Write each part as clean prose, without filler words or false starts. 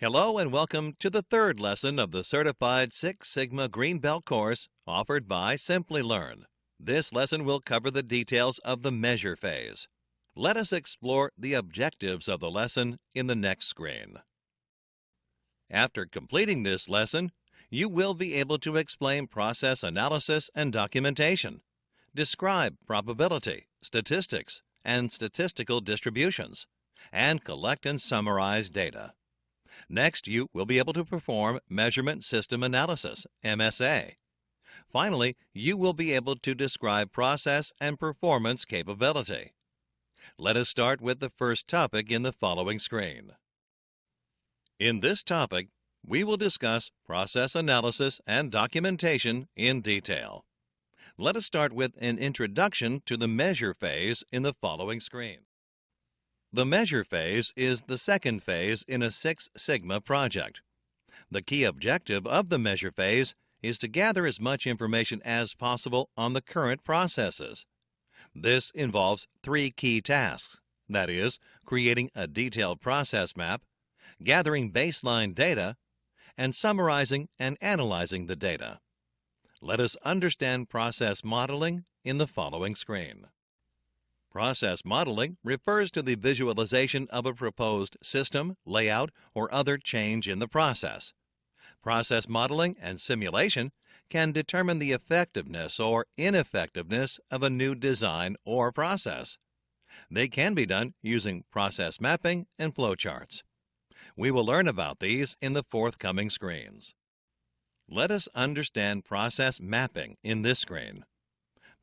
Hello and welcome to the third lesson of the Certified Six Sigma Green Belt course offered by Simplilearn. This lesson will cover the details of the measure phase. Let us explore the objectives of the lesson in the next screen. After completing this lesson, you will be able to explain process analysis and documentation, describe probability, statistics, and statistical distributions, and collect and summarize data. Next, you will be able to perform Measurement System Analysis, MSA. Finally, you will be able to describe process and performance capability. Let us start with the first topic in the following screen. In this topic, we will discuss process analysis and documentation in detail. Let us start with an introduction to the measure phase in the following screen. The measure phase is the second phase in a Six Sigma project. The key objective of the measure phase is to gather as much information as possible on the current processes. This involves three key tasks, that is, creating a detailed process map, gathering baseline data, and summarizing and analyzing the data. Let us understand process modeling in the following screen. Process modeling refers to the visualization of a proposed system, layout, or other change in the process. Process modeling and simulation can determine the effectiveness or ineffectiveness of a new design or process. They can be done using process mapping and flowcharts. We will learn about these in the forthcoming screens. Let us understand process mapping in this screen.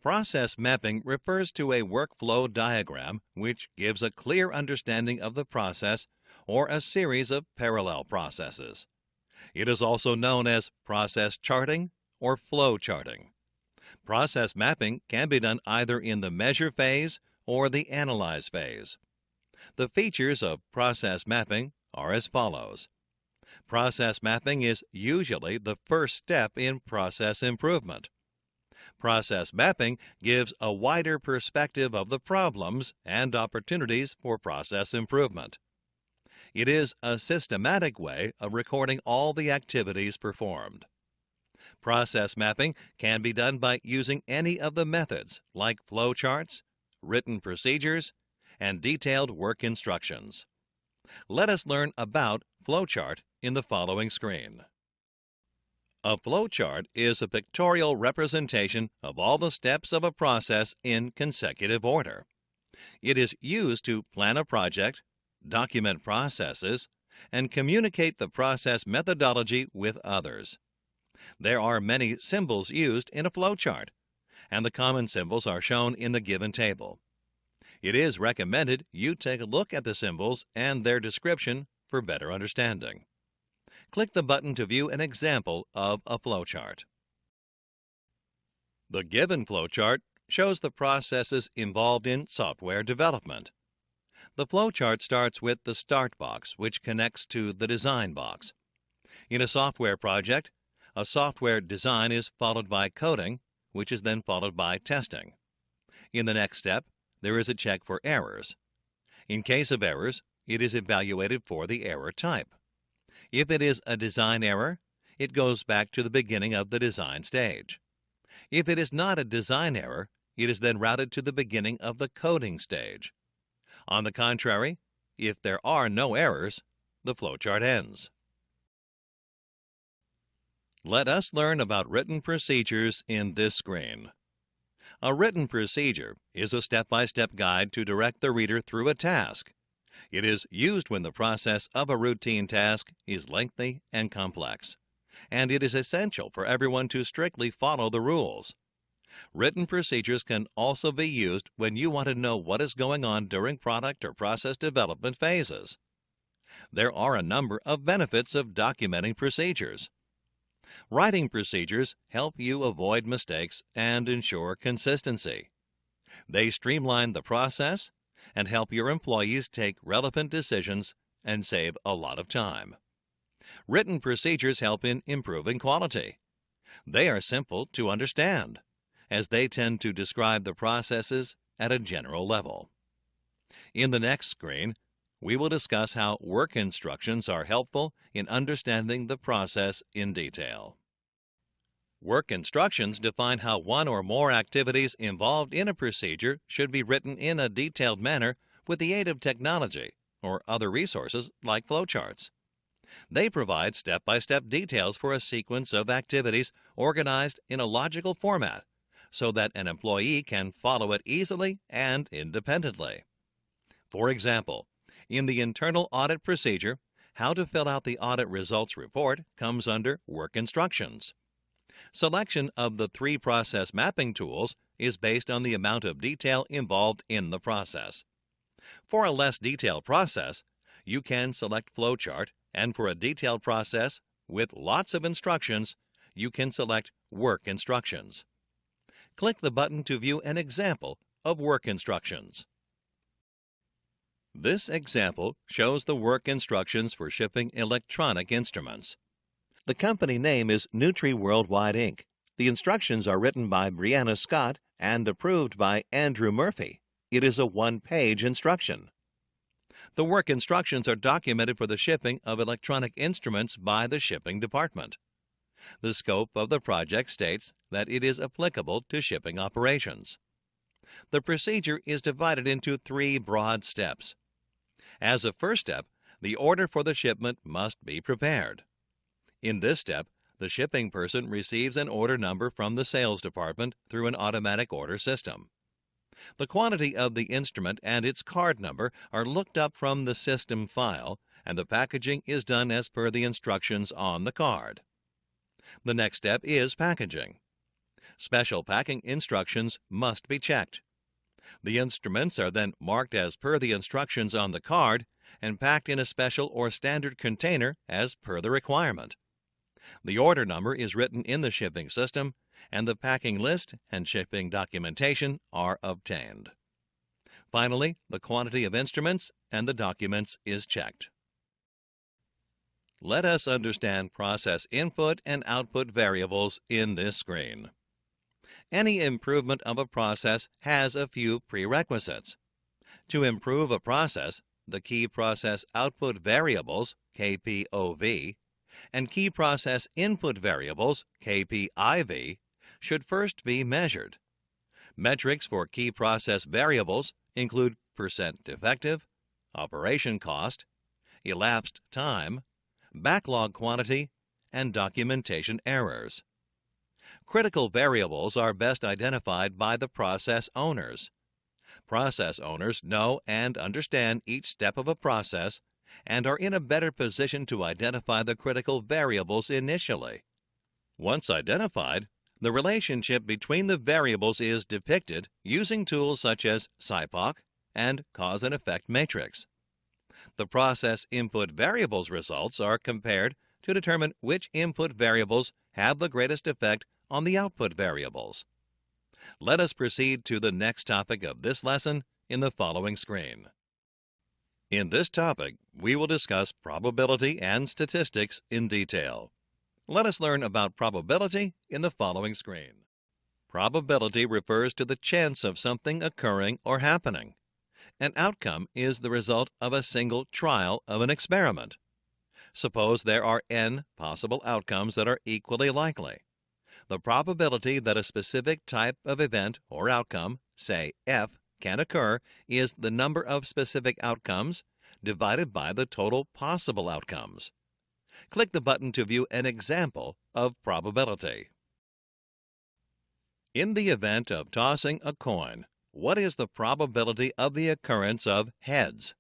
Process mapping refers to a workflow diagram which gives a clear understanding of the process or a series of parallel processes. It is also known as process charting or flow charting. Process mapping can be done either in the measure phase or the analyze phase. The features of process mapping are as follows. Process mapping is usually the first step in process improvement. Process mapping gives a wider perspective of the problems and opportunities for process improvement. It is a systematic way of recording all the activities performed. Process mapping can be done by using any of the methods like flowcharts, written procedures, and detailed work instructions. Let us learn about flowchart in the following screen. A flowchart is a pictorial representation of all the steps of a process in consecutive order. It is used to plan a project, document processes, and communicate the process methodology with others. There are many symbols used in a flowchart, and the common symbols are shown in the given table. It is recommended you take a look at the symbols and their description for better understanding. Click the button to view an example of a flowchart. The given flowchart shows the processes involved in software development. The flowchart starts with the Start box, which connects to the Design box. In a software project, a software design is followed by coding, which is then followed by testing. In the next step, there is a check for errors. In case of errors, it is evaluated for the error type. If it is a design error, it goes back to the beginning of the design stage. If it is not a design error, it is then routed to the beginning of the coding stage. On the contrary, if there are no errors, the flowchart ends. Let us learn about written procedures in this screen. A written procedure is a step-by-step guide to direct the reader through a task. It is used when the process of a routine task is lengthy and complex, and it is essential for everyone to strictly follow the rules. Written procedures can also be used when you want to know what is going on during product or process development phases. There are a number of benefits of documenting procedures. Writing procedures help you avoid mistakes and ensure consistency. They streamline the process and help your employees take relevant decisions and save a lot of time. Written procedures help in improving quality. They are simple to understand, as they tend to describe the processes at a general level. In the next screen, we will discuss how work instructions are helpful in understanding the process in detail. Work instructions define how one or more activities involved in a procedure should be written in a detailed manner with the aid of technology or other resources like flowcharts. They provide step-by-step details for a sequence of activities organized in a logical format so that an employee can follow it easily and independently. For example, in the internal audit procedure, how to fill out the audit results report comes under Work Instructions. Selection of the 3 process mapping tools is based on the amount of detail involved in the process. For a less detailed process, you can select Flowchart, and for a detailed process with lots of instructions, you can select Work Instructions. Click the button to view an example of work instructions. This example shows the work instructions for shipping electronic instruments. The company name is Nutri Worldwide, Inc. The instructions are written by Brianna Scott and approved by Andrew Murphy. It is a 1-page instruction. The work instructions are documented for the shipping of electronic instruments by the shipping department. The scope of the project states that it is applicable to shipping operations. The procedure is divided into 3 broad steps. As a first step, the order for the shipment must be prepared. In this step, the shipping person receives an order number from the sales department through an automatic order system. The quantity of the instrument and its card number are looked up from the system file, and the packaging is done as per the instructions on the card. The next step is packaging. Special packing instructions must be checked. The instruments are then marked as per the instructions on the card and packed in a special or standard container as per the requirement. The order number is written in the shipping system, and the packing list and shipping documentation are obtained. Finally, the quantity of instruments and the documents is checked. Let us understand process input and output variables in this screen. Any improvement of a process has a few prerequisites. To improve a process, the key process output variables, KPOV, and key process input variables, KPIV, should first be measured. Metrics for key process variables include percent defective, operation cost, elapsed time, backlog quantity, and documentation errors. Critical variables are best identified by the process owners. Process owners know and understand each step of a process and are in a better position to identify the critical variables initially. Once identified, the relationship between the variables is depicted using tools such as SIPOC and cause and effect matrix. The process input variables results are compared to determine which input variables have the greatest effect on the output variables. Let us proceed to the next topic of this lesson in the following screen. In this topic, we will discuss probability and statistics in detail. Let us learn about probability in the following screen. Probability refers to the chance of something occurring or happening. An outcome is the result of a single trial of an experiment. Suppose there are n possible outcomes that are equally likely. The probability that a specific type of event or outcome, say F, can occur is the number of specific outcomes divided by the total possible outcomes. Click the button to view an example of probability. In the event of tossing a coin, what is the probability of the occurrence of heads?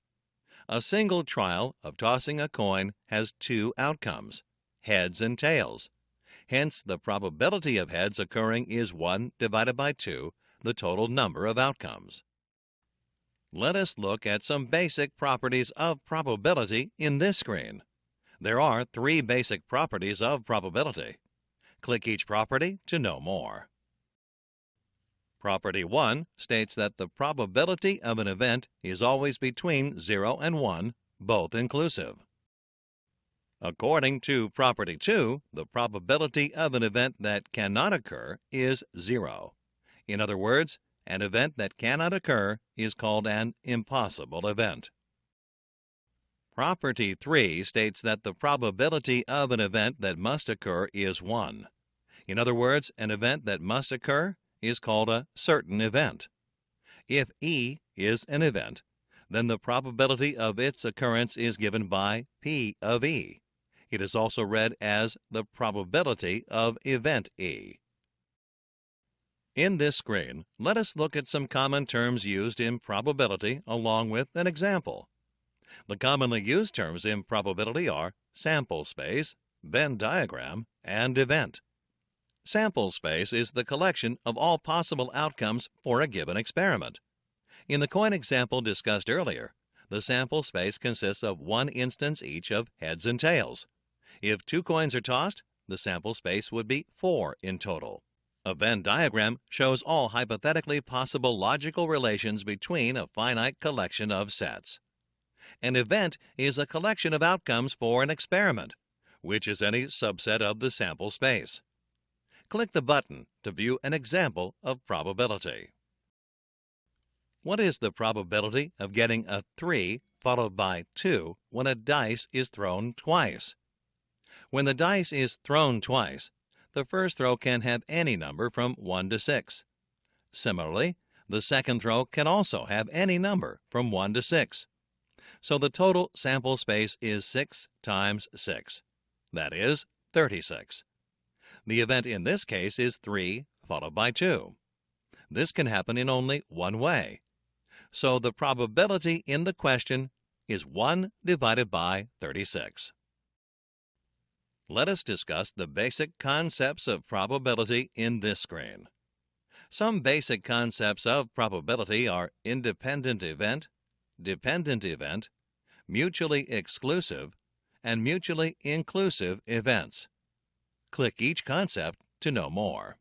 A single trial of tossing a coin has 2 outcomes, heads and tails. Hence, the probability of heads occurring is 1 divided by 2, the total number of outcomes. Let us look at some basic properties of probability in this screen. There are 3 basic properties of probability. Click each property to know more. Property 1 states that the probability of an event is always between 0 and 1, both inclusive. According to Property 2, the probability of an event that cannot occur is 0. In other words, an event that cannot occur is called an impossible event. Property 3 states that the probability of an event that must occur is 1. In other words, an event that must occur is called a certain event. If E is an event, then the probability of its occurrence is given by P of E. It is also read as the probability of event E. In this screen, let us look at some common terms used in probability along with an example. The commonly used terms in probability are sample space, Venn diagram, and event. Sample space is the collection of all possible outcomes for a given experiment. In the coin example discussed earlier, the sample space consists of one instance each of heads and tails. If 2 coins are tossed, the sample space would be 4 in total. A Venn diagram shows all hypothetically possible logical relations between a finite collection of sets. An event is a collection of outcomes for an experiment, which is any subset of the sample space. Click the button to view an example of probability. What is the probability of getting a 3 followed by 2 when a dice is thrown twice? When the dice is thrown twice, the first throw can have any number from 1 to 6. Similarly, the second throw can also have any number from 1 to 6. So the total sample space is 6 times 6. That is 36. The event in this case is 3 followed by 2. This can happen in only one way. So the probability in the question is 1 divided by 36. Let us discuss the basic concepts of probability in this screen. Some basic concepts of probability are independent event, dependent event, mutually exclusive, and mutually inclusive events. Click each concept to know more.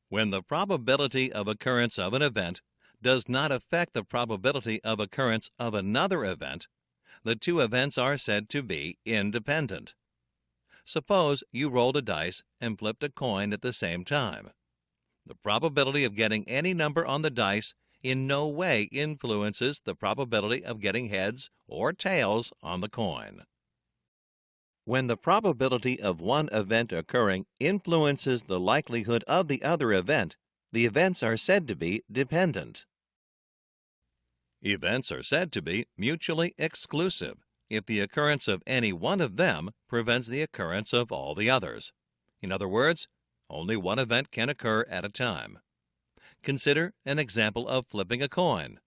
When the probability of occurrence of an event does not affect the probability of occurrence of another event, the 2 events are said to be independent. Suppose you rolled a dice and flipped a coin at the same time. The probability of getting any number on the dice in no way influences the probability of getting heads or tails on the coin. When the probability of one event occurring influences the likelihood of the other event, the events are said to be dependent. Events are said to be mutually exclusive if the occurrence of any one of them prevents the occurrence of all the others. In other words, only one event can occur at a time. Consider an example of flipping a coin.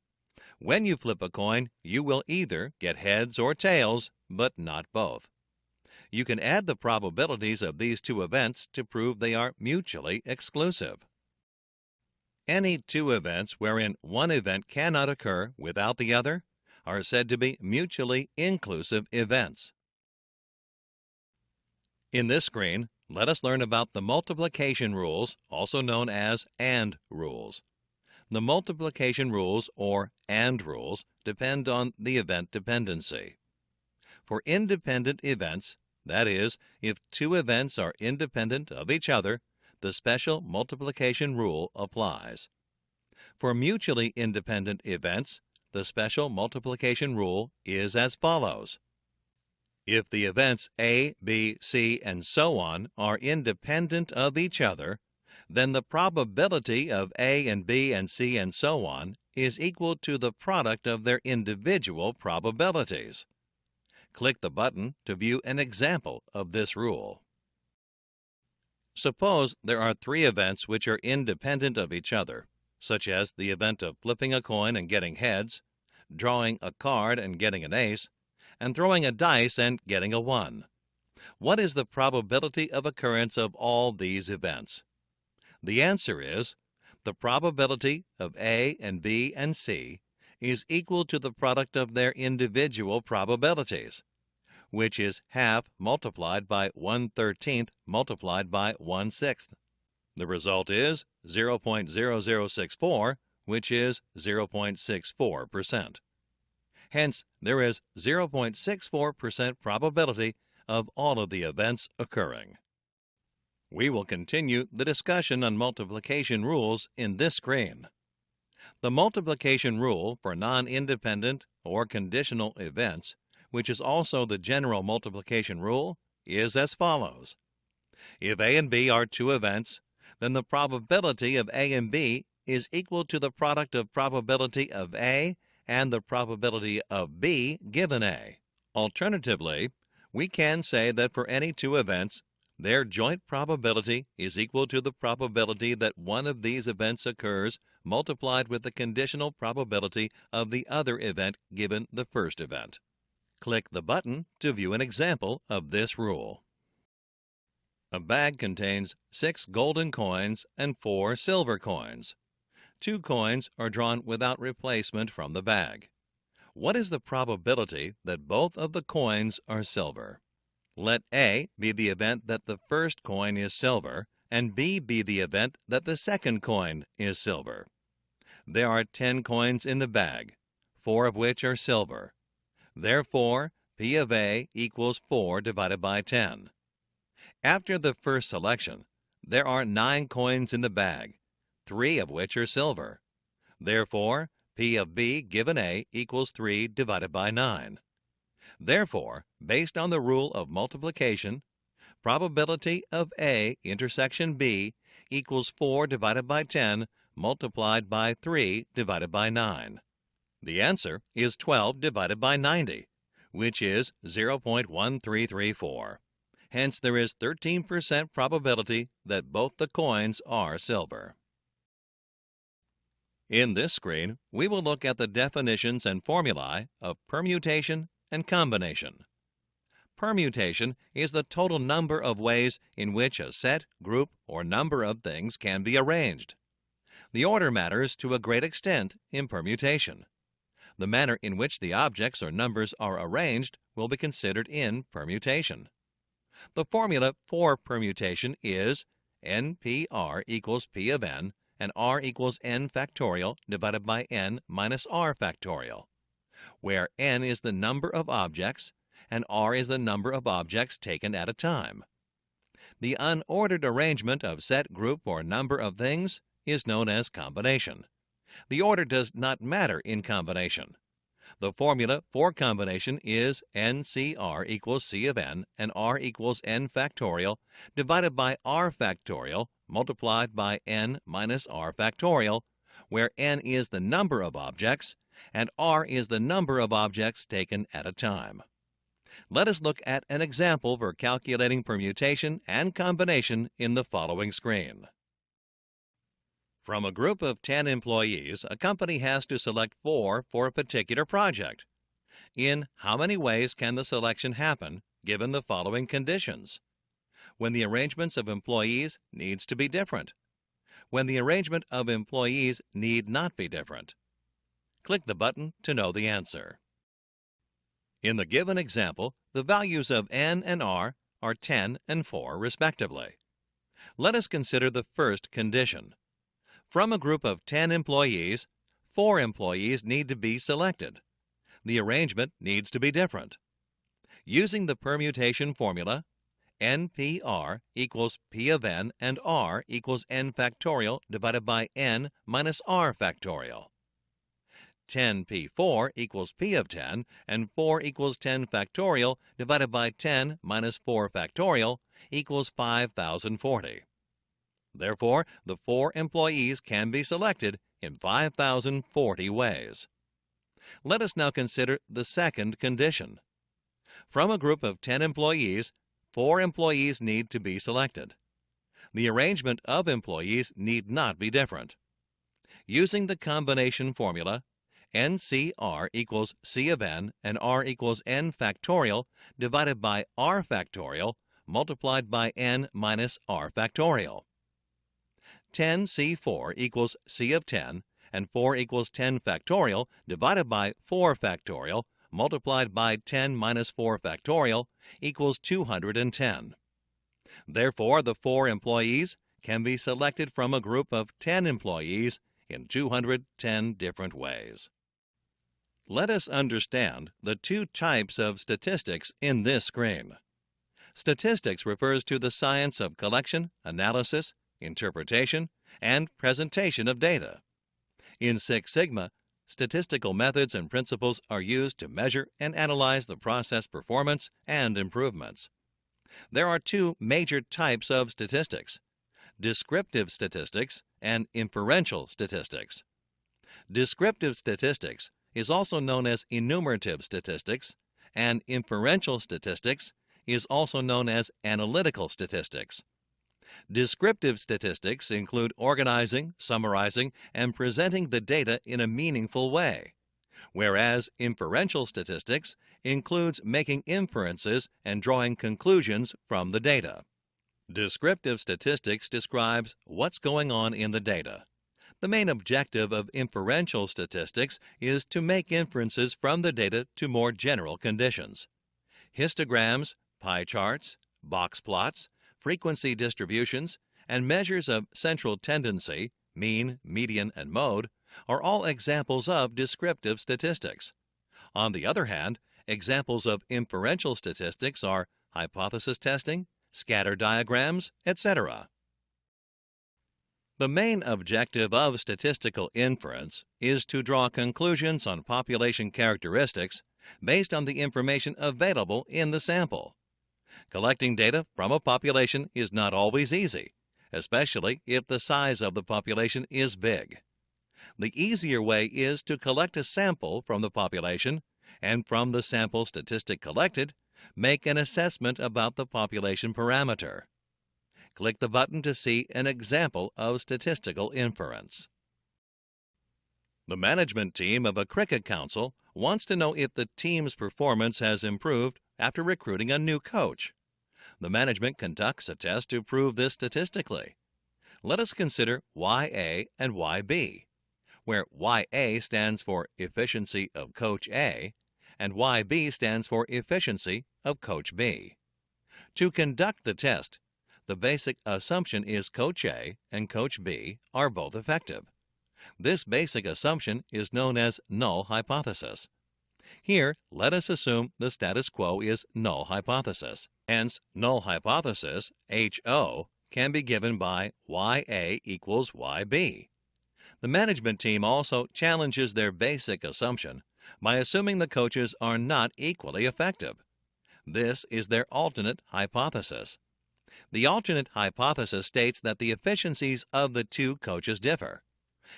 When you flip a coin, you will either get heads or tails, but not both. You can add the probabilities of these 2 events to prove they are mutually exclusive. Any 2 events wherein one event cannot occur without the other are said to be mutually inclusive events. In this screen, let us learn about the multiplication rules, also known as AND rules. The multiplication rules, or AND rules, depend on the event dependency. For independent events, that is, if 2 events are independent of each other, the special multiplication rule applies. For mutually independent events, the special multiplication rule is as follows. If the events A, B, C, and so on are independent of each other, then the probability of A and B and C and so on is equal to the product of their individual probabilities. Click the button to view an example of this rule. Suppose there are 3 events which are independent of each other, such as the event of flipping a coin and getting heads, drawing a card and getting an ace, and throwing a dice and getting a 1. What is the probability of occurrence of all these events? The answer is the probability of A and B and C is equal to the product of their individual probabilities, which is half multiplied by 1/13 multiplied by 1/6. The result is 0.0064, which is 0.64%. Hence, there is 0.64% probability of all of the events occurring. We will continue the discussion on multiplication rules in this screen. The multiplication rule for non-independent or conditional events which is also the general multiplication rule, is as follows. If A and B are two events, then the probability of A and B is equal to the product of probability of A and the probability of B given A. Alternatively, we can say that for any two events, their joint probability is equal to the probability that one of these events occurs multiplied with the conditional probability of the other event given the first event. Click the button to view an example of this rule. A bag contains 6 golden coins and 4 silver coins. 2 coins are drawn without replacement from the bag. What is the probability that both of the coins are silver? Let A be the event that the first coin is silver, and B be the event that the second coin is silver. There are 10 coins in the bag, 4 of which are silver. Therefore, P of A equals 4 divided by 10. After the first selection, there are 9 coins in the bag, 3 of which are silver. Therefore, P of B given A equals 3 divided by 9. Therefore, based on the rule of multiplication, probability of A intersection B equals 4 divided by 10 multiplied by 3 divided by 9. The answer is 12 divided by 90, which is 0.1334. Hence, there is 13% probability that both the coins are silver. In this screen, we will look at the definitions and formulae of permutation and combination. Permutation is the total number of ways in which a set, group, or number of things can be arranged. The order matters to a great extent in permutation. The manner in which the objects or numbers are arranged will be considered in permutation. The formula for permutation is NPR equals P of n and R equals n factorial divided by n minus r factorial, where n is the number of objects and r is the number of objects taken at a time. The unordered arrangement of set, group, or number of things is known as combination. The order does not matter in combination. The formula for combination is NCR equals C of n and R equals n factorial divided by r factorial multiplied by n minus r factorial, where n is the number of objects and r is the number of objects taken at a time. Let us look at an example for calculating permutation and combination in the following screen. From a group of 10 employees, a company has to select 4 for a particular project. In how many ways can the selection happen, given the following conditions? When the arrangements of employees needs to be different. When the arrangement of employees need not be different. Click the button to know the answer. In the given example, the values of n and r are 10 and 4 respectively. Let us consider the first condition. From a group of 10 employees, 4 employees need to be selected. The arrangement needs to be different. Using the permutation formula, NPR equals P of n and R equals n factorial divided by n minus r factorial. 10P4 equals P of 10 and 4 equals 10 factorial divided by 10 minus 4 factorial equals 5040. Therefore, the 4 employees can be selected in 5040 ways. Let us now consider the second condition. From a group of 10 employees, 4 employees need to be selected. The arrangement of employees need not be different. Using the combination formula, NCR equals C of n and R equals n factorial divided by r factorial multiplied by n minus r factorial. 10C4 equals C of 10 and 4 equals 10 factorial divided by 4 factorial multiplied by 10 minus 4 factorial equals 210. Therefore, the 4 employees can be selected from a group of 10 employees in 210 different ways. Let us understand the 2 types of statistics in this screen. Statistics refers to the science of collection, analysis, interpretation, and presentation of data. In Six Sigma, statistical methods and principles are used to measure and analyze the process performance and improvements. There are two major types of statistics: descriptive statistics and inferential statistics. Descriptive statistics is also known as enumerative statistics, and inferential statistics is also known as analytical statistics. Descriptive statistics include organizing, summarizing, and presenting the data in a meaningful way, whereas inferential statistics includes making inferences and drawing conclusions from the data. Descriptive statistics describes what's going on in the data. The main objective of inferential statistics is to make inferences from the data to more general conditions. Histograms, pie charts, box plots, frequency distributions, and measures of central tendency, mean, median, and mode are all examples of descriptive statistics. On the other hand, examples of inferential statistics are hypothesis testing, scatter diagrams, etc. The main objective of statistical inference is to draw conclusions on population characteristics based on the information available in the sample. Collecting data from a population is not always easy, especially if the size of the population is big. The easier way is to collect a sample from the population, and from the sample statistic collected, make an assessment about the population parameter. Click the button to see an example of statistical inference. The management team of a cricket council wants to know if the team's performance has improved after recruiting a new coach. The management conducts a test to prove this statistically. Let us consider YA and YB, where YA stands for efficiency of Coach A and YB stands for efficiency of Coach B. To conduct the test, the basic assumption is Coach A and Coach B are both effective. This basic assumption is known as null hypothesis. Here, let us assume the status quo is null hypothesis. Hence, null hypothesis, HO, can be given by YA equals YB. The management team also challenges their basic assumption by assuming the coaches are not equally effective. This is their alternate hypothesis. The alternate hypothesis states that the efficiencies of the two coaches differ.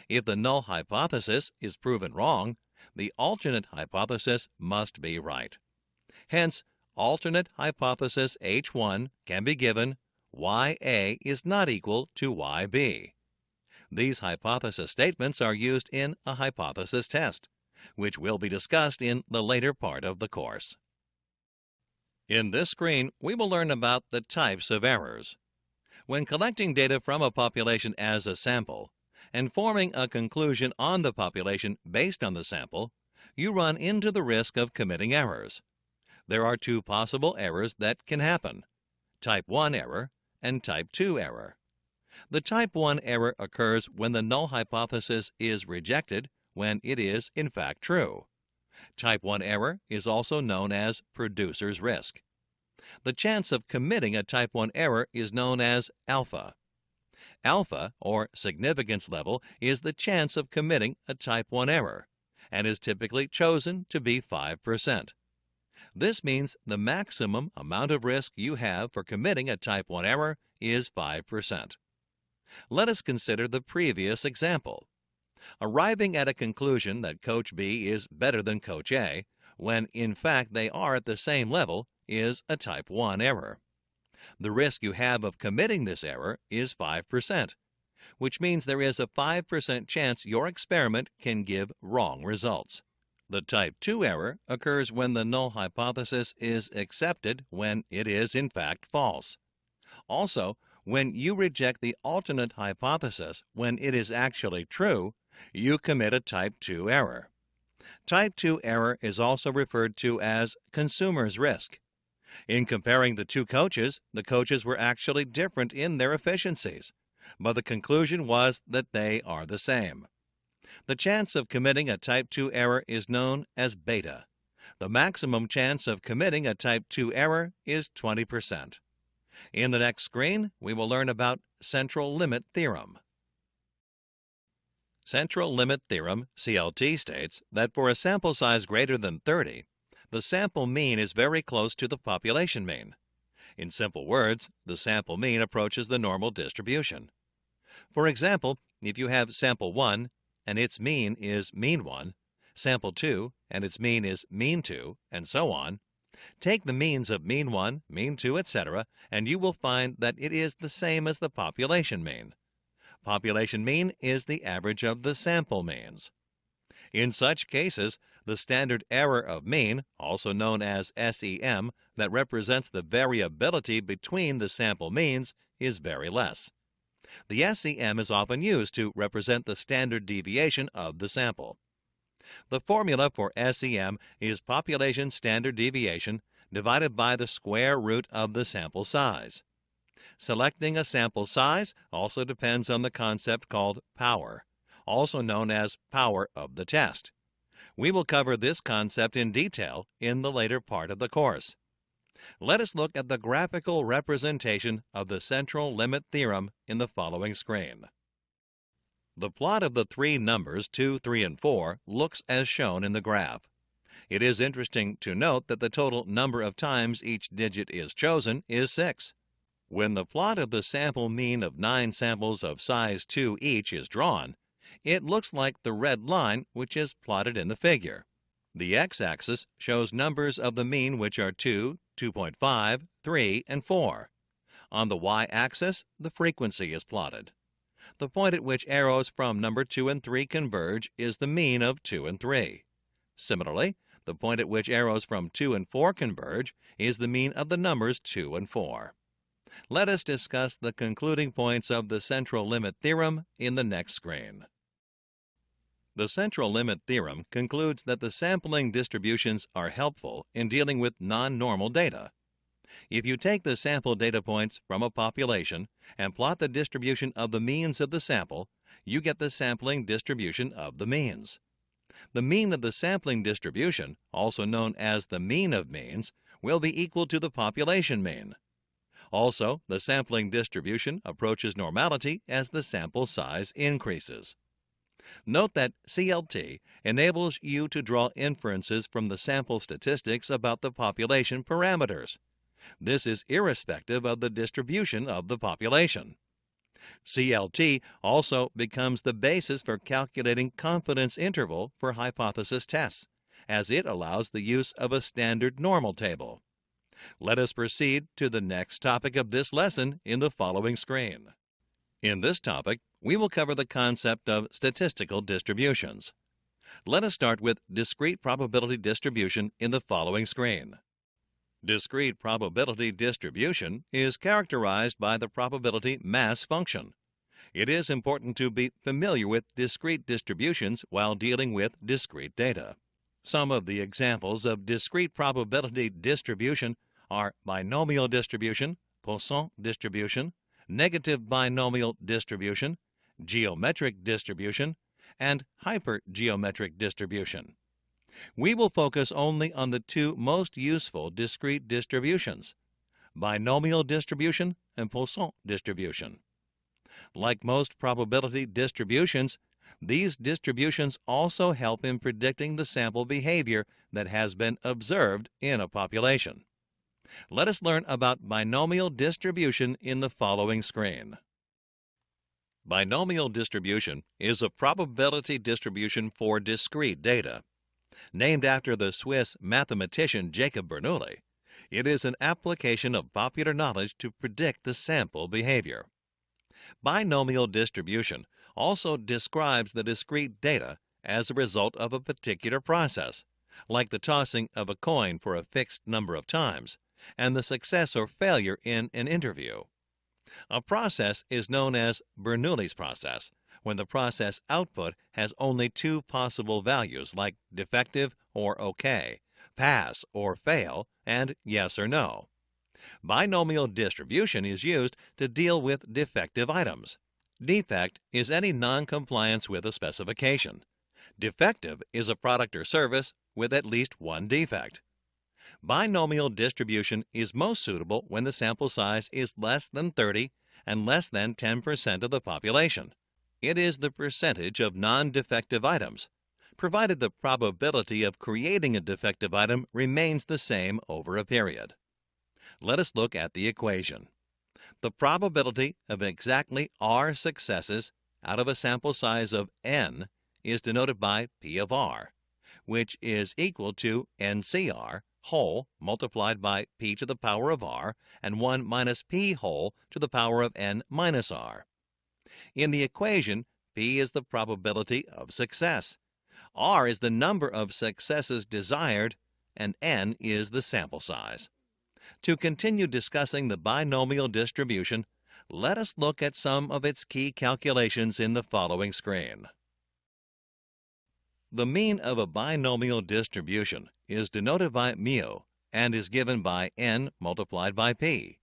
If the null hypothesis is proven wrong, the alternate hypothesis must be right. Hence, alternate hypothesis H1 can be given YA is not equal to YB. These hypothesis statements are used in a hypothesis test, which will be discussed in the later part of the course. In this screen, we will learn about the types of errors. When collecting data from a population as a sample, and forming a conclusion on the population based on the sample, you run into the risk of committing errors. There are two possible errors that can happen: type 1 error and type 2 error. The type 1 error occurs when the null hypothesis is rejected when it is in fact true. Type 1 error is also known as producer's risk. The chance of committing a type 1 error is known as alpha. Alpha, or significance level, is the chance of committing a type 1 error, and is typically chosen to be 5%. This means the maximum amount of risk you have for committing a type 1 error is 5%. Let us consider the previous example. Arriving at a conclusion that Coach B is better than Coach A, when in fact they are at the same level, is a type 1 error. The risk you have of committing this error is 5%, which means there is a 5% chance your experiment can give wrong results. The type 2 error occurs when the null hypothesis is accepted when it is in fact false. Also, when you reject the alternate hypothesis when it is actually true, you commit a type 2 error. Type 2 error is also referred to as consumer's risk. In comparing the two coaches, the coaches were actually different in their efficiencies, but the conclusion was that they are the same. The chance of committing a type 2 error is known as beta. The maximum chance of committing a type 2 error is 20%. In the next screen, we will learn about central limit theorem. Central limit theorem, CLT, states that for a sample size greater than 30, the sample mean is very close to the population mean. In simple words, the sample mean approaches the normal distribution. For example, if you have sample 1 and its mean is mean 1, sample 2 and its mean is mean 2, and so on, take the means of mean 1, mean 2, etc., and you will find that it is the same as the population mean. Population mean is the average of the sample means. In such cases, the standard error of mean, also known as SEM, that represents the variability between the sample means, is very less. The SEM is often used to represent the standard deviation of the sample. The formula for SEM is population standard deviation divided by the square root of the sample size. Selecting a sample size also depends on the concept called power, also known as power of the test. We will cover this concept in detail in the later part of the course. Let us look at the graphical representation of the central limit theorem in the following screen. The plot of the three numbers 2, 3, and 4 looks as shown in the graph. It is interesting to note that the total number of times each digit is chosen is 6. When the plot of the sample mean of 9 samples of size 2 each is drawn, it looks like the red line which is plotted in the figure. The x-axis shows numbers of the mean which are 2, 2.5, 3, and 4. On the y-axis, the frequency is plotted. The point at which arrows from number 2 and 3 converge is the mean of 2 and 3. Similarly, the point at which arrows from 2 and 4 converge is the mean of the numbers 2 and 4. Let us discuss the concluding points of the central limit theorem in the next screen. The central limit theorem concludes that the sampling distributions are helpful in dealing with non-normal data. If you take the sample data points from a population and plot the distribution of the means of the sample, you get the sampling distribution of the means. The mean of the sampling distribution, also known as the mean of means, will be equal to the population mean. Also, the sampling distribution approaches normality as the sample size increases. Note that CLT enables you to draw inferences from the sample statistics about the population parameters. This is irrespective of the distribution of the population. CLT also becomes the basis for calculating confidence interval for hypothesis tests, as it allows the use of a standard normal table. Let us proceed to the next topic of this lesson in the following screen. In this topic, we will cover the concept of statistical distributions. Let us start with discrete probability distribution in the following screen. Discrete probability distribution is characterized by the probability mass function. It is important to be familiar with discrete distributions while dealing with discrete data. Some of the examples of discrete probability distribution are binomial distribution, Poisson distribution, negative binomial distribution, geometric distribution, and hypergeometric distribution. We will focus only on the two most useful discrete distributions, binomial distribution and Poisson distribution. Like most probability distributions, these distributions also help in predicting the sample behavior that has been observed in a population. Let us learn about binomial distribution in the following screen. Binomial distribution is a probability distribution for discrete data. Named after the Swiss mathematician Jacob Bernoulli, it is an application of popular knowledge to predict the sample behavior. Binomial distribution also describes the discrete data as a result of a particular process, like the tossing of a coin for a fixed number of times, and the success or failure in an interview. A process is known as Bernoulli's process when the process output has only two possible values like defective or OK, pass or fail, and yes or no. Binomial distribution is used to deal with defective items. Defect is any non-compliance with a specification. Defective is a product or service with at least one defect. Binomial distribution is most suitable when the sample size is less than 30 and less than 10% of the population. It is the percentage of non-defective items, provided the probability of creating a defective item remains the same over a period. Let us look at the equation. The probability of exactly R successes out of a sample size of n is denoted by P of R, which is equal to NCR whole multiplied by P to the power of R and 1 minus P whole to the power of N minus R. In the equation, P is the probability of success, R is the number of successes desired, and N is the sample size. To continue discussing the binomial distribution, let us look at some of its key calculations in the following screen. The mean of a binomial distribution is denoted by mu and is given by n multiplied by p.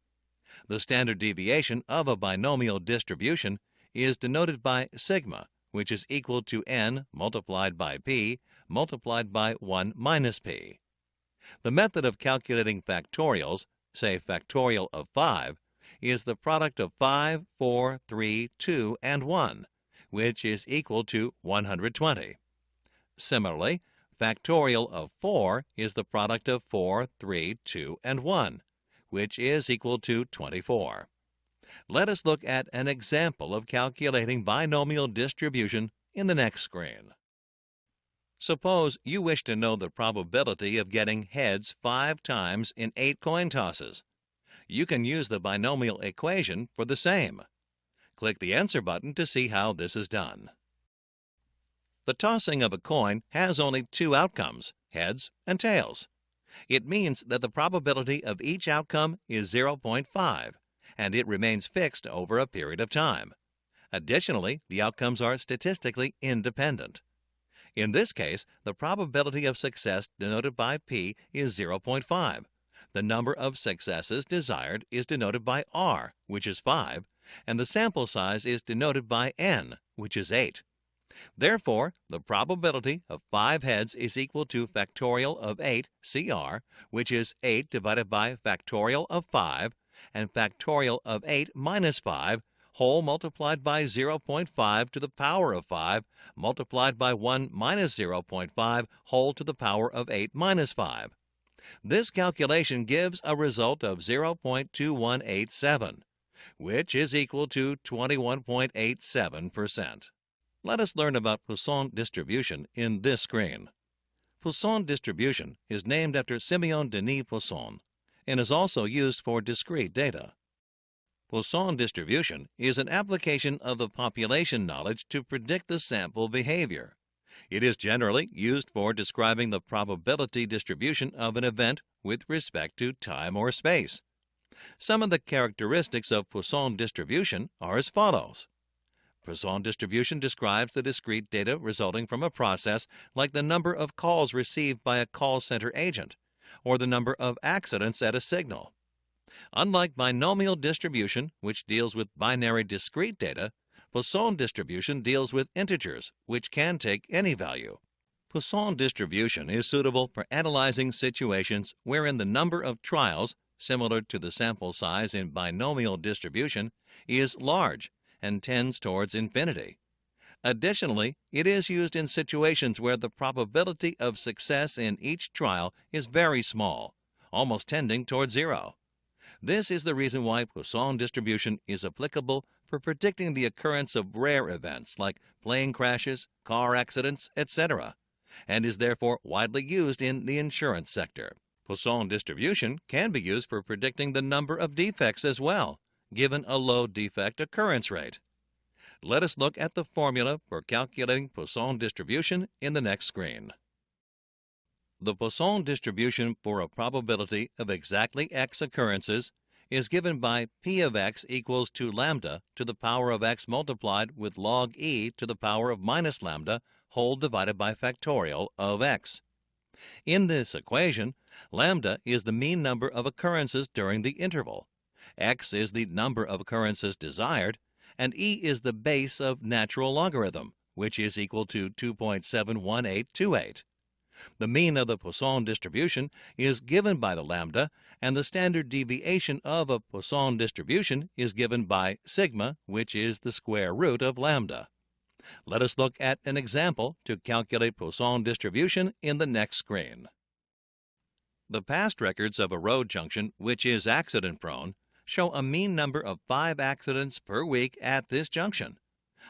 The standard deviation of a binomial distribution is denoted by sigma, which is equal to n multiplied by p multiplied by 1 minus p. The method of calculating factorials, say factorial of 5, is the product of 5, 4, 3, 2, and 1, which is equal to 120. Similarly, factorial of 4 is the product of 4, 3, 2, and 1, which is equal to 24. Let us look at an example of calculating binomial distribution in the next screen. Suppose you wish to know the probability of getting heads 5 times in 8 coin tosses. You can use the binomial equation for the same. Click the Answer button to see how this is done. The tossing of a coin has only 2 outcomes, heads and tails. It means that the probability of each outcome is 0.5, and it remains fixed over a period of time. Additionally, the outcomes are statistically independent. In this case, the probability of success denoted by P is 0.5. The number of successes desired is denoted by R, which is 5, and the sample size is denoted by N, which is 8. Therefore, the probability of 5 heads is equal to factorial of 8 CR, which is 8 divided by factorial of 5, and factorial of 8 minus 5, whole multiplied by 0.5 to the power of 5, multiplied by 1 minus 0.5, whole to the power of 8 minus 5. This calculation gives a result of 0.2187, which is equal to 21.87%. Let us learn about Poisson distribution in this screen. Poisson distribution is named after Simeon Denis Poisson and is also used for discrete data. Poisson distribution is an application of the population knowledge to predict the sample behavior. It is generally used for describing the probability distribution of an event with respect to time or space. Some of the characteristics of Poisson distribution are as follows. Poisson distribution describes the discrete data resulting from a process like the number of calls received by a call center agent or the number of accidents at a signal. Unlike binomial distribution, which deals with binary discrete data, Poisson distribution deals with integers, which can take any value. Poisson distribution is suitable for analyzing situations wherein the number of trials, similar to the sample size in binomial distribution, is large and tends towards infinity. Additionally, it is used in situations where the probability of success in each trial is very small, almost tending toward 0. This is the reason why Poisson distribution is applicable for predicting the occurrence of rare events like plane crashes, car accidents, etc., and is therefore widely used in the insurance sector. Poisson distribution can be used for predicting the number of defects as well, given a low defect occurrence rate. Let us look at the formula for calculating Poisson distribution in the next screen. The Poisson distribution for a probability of exactly x occurrences is given by P of x equals to lambda to the power of x multiplied with log e to the power of minus lambda whole divided by factorial of x. In this equation, lambda is the mean number of occurrences during the interval, x is the number of occurrences desired, and e is the base of natural logarithm, which is equal to 2.71828. The mean of the Poisson distribution is given by the lambda, and the standard deviation of a Poisson distribution is given by sigma, which is the square root of lambda. Let us look at an example to calculate Poisson distribution in the next screen. The past records of a road junction which is accident-prone show a mean number of 5 accidents per week at this junction.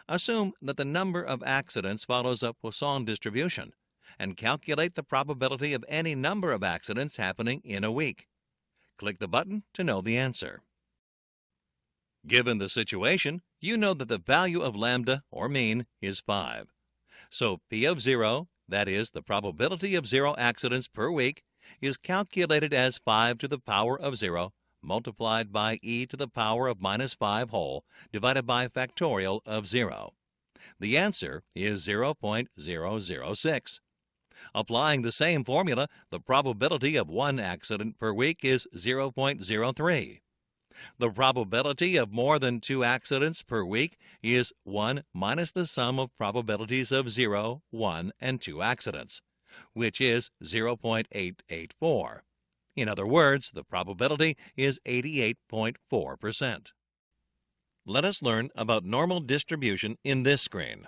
Assume that the number of accidents follows a Poisson distribution and calculate the probability of any number of accidents happening in a week. Click the button to know the answer. Given the situation, you know that the value of lambda, or mean, is 5. So P of 0, that is, the probability of 0 accidents per week, is calculated as 5 to the power of 0 multiplied by e to the power of minus 5 whole divided by factorial of 0. The answer is 0.006. Applying the same formula, the probability of 1 accident per week is 0.03. The probability of more than 2 accidents per week is 1 minus the sum of probabilities of 0, 1, and 2 accidents, which is 0.884. In other words, the probability is 88.4%. Let us learn about normal distribution in this screen.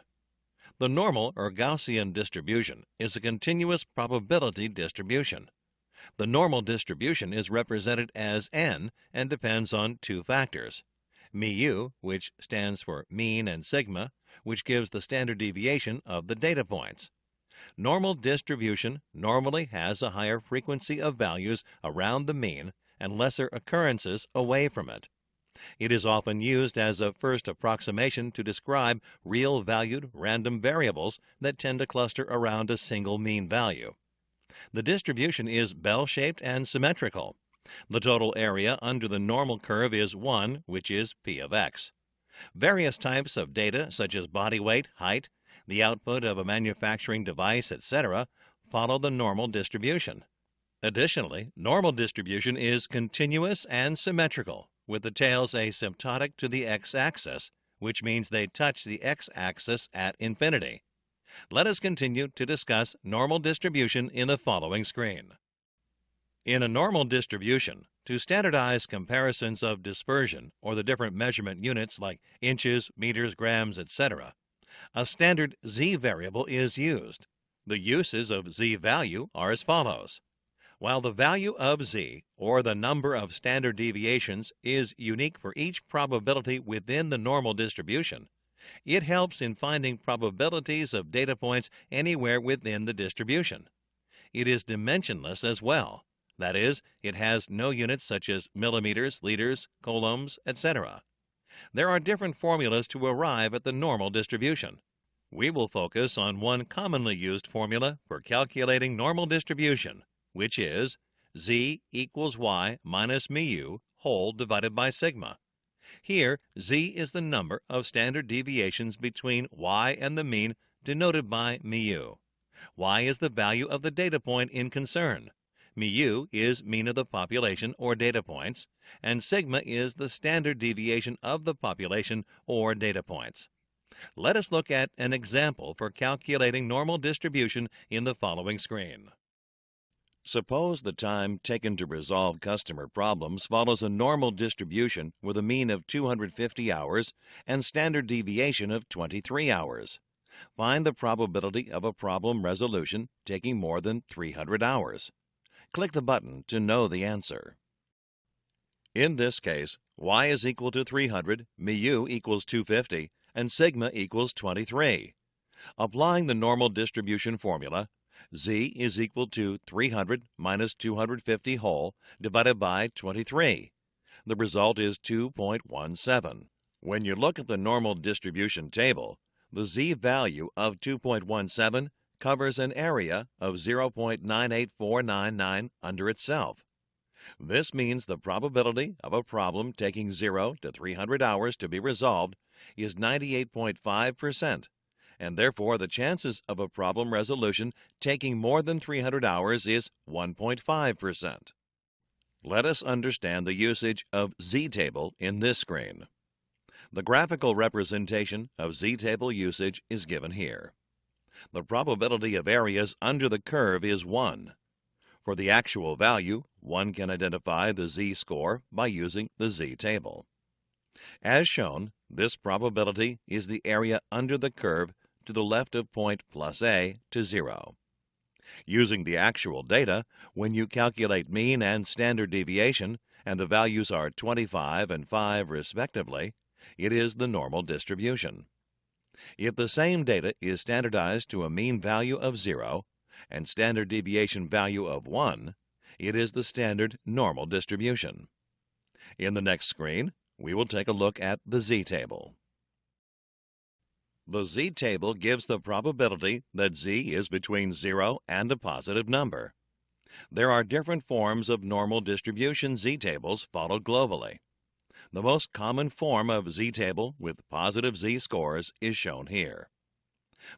The normal or Gaussian distribution is a continuous probability distribution. The normal distribution is represented as n and depends on 2 factors: mu, which stands for mean, and sigma, which gives the standard deviation of the data points. Normal distribution normally has a higher frequency of values around the mean and lesser occurrences away from it. It is often used as a first approximation to describe real-valued random variables that tend to cluster around a single mean value. The distribution is bell-shaped and symmetrical. The total area under the normal curve is 1, which is P of x. Various types of data, such as body weight, height, the output of a manufacturing device, etc., follow the normal distribution. Additionally, normal distribution is continuous and symmetrical, with the tails asymptotic to the x-axis, which means they touch the x-axis at infinity. Let us continue to discuss normal distribution in the following screen. In a normal distribution, to standardize comparisons of dispersion or the different measurement units like inches, meters, grams, etc., a standard z variable is used. The uses of z value are as follows. While the value of z, or the number of standard deviations, is unique for each probability within the normal distribution, it helps in finding probabilities of data points anywhere within the distribution. It is dimensionless as well. That is, it has no units such as millimeters, liters, coulombs, etc. There are different formulas to arrive at the normal distribution. We will focus on one commonly used formula for calculating normal distribution, which is z equals y minus mu whole divided by sigma. Here, z is the number of standard deviations between y and the mean, denoted by mu. Y is the value of the data point in concern. Mu is mean of the population or data points, and sigma is the standard deviation of the population or data points. Let us look at an example for calculating normal distribution in the following screen. Suppose the time taken to resolve customer problems follows a normal distribution with a mean of 250 hours and standard deviation of 23 hours. Find the probability of a problem resolution taking more than 300 hours. Click the button to know the answer. In this case, y is equal to 300, mu equals 250, and sigma equals 23. Applying the normal distribution formula, z is equal to 300 minus 250 whole divided by 23. The result is 2.17. When you look at the normal distribution table, the z value of 2.17 covers an area of 0.98499 under itself. This means the probability of a problem taking 0 to 300 hours to be resolved is 98.5%, and therefore the chances of a problem resolution taking more than 300 hours is 1.5%. Let us understand the usage of z-table in this screen. The graphical representation of z-table usage is given here. The probability of areas under the curve is 1. For the actual value, one can identify the z-score by using the z-table. As shown, This probability is the area under the curve to the left of point plus A to 0. Using the actual data, when you calculate mean and standard deviation, and the values are 25 and 5 respectively, it is the normal distribution. If the same data is standardized to a mean value of 0 and standard deviation value of 1, it is the standard normal distribution. In the next screen, we will take a look at the z-table. The z-table gives the probability that z is between 0 and a positive number. There are different forms of normal distribution z-tables followed globally. The most common form of z-table with positive z-scores is shown here.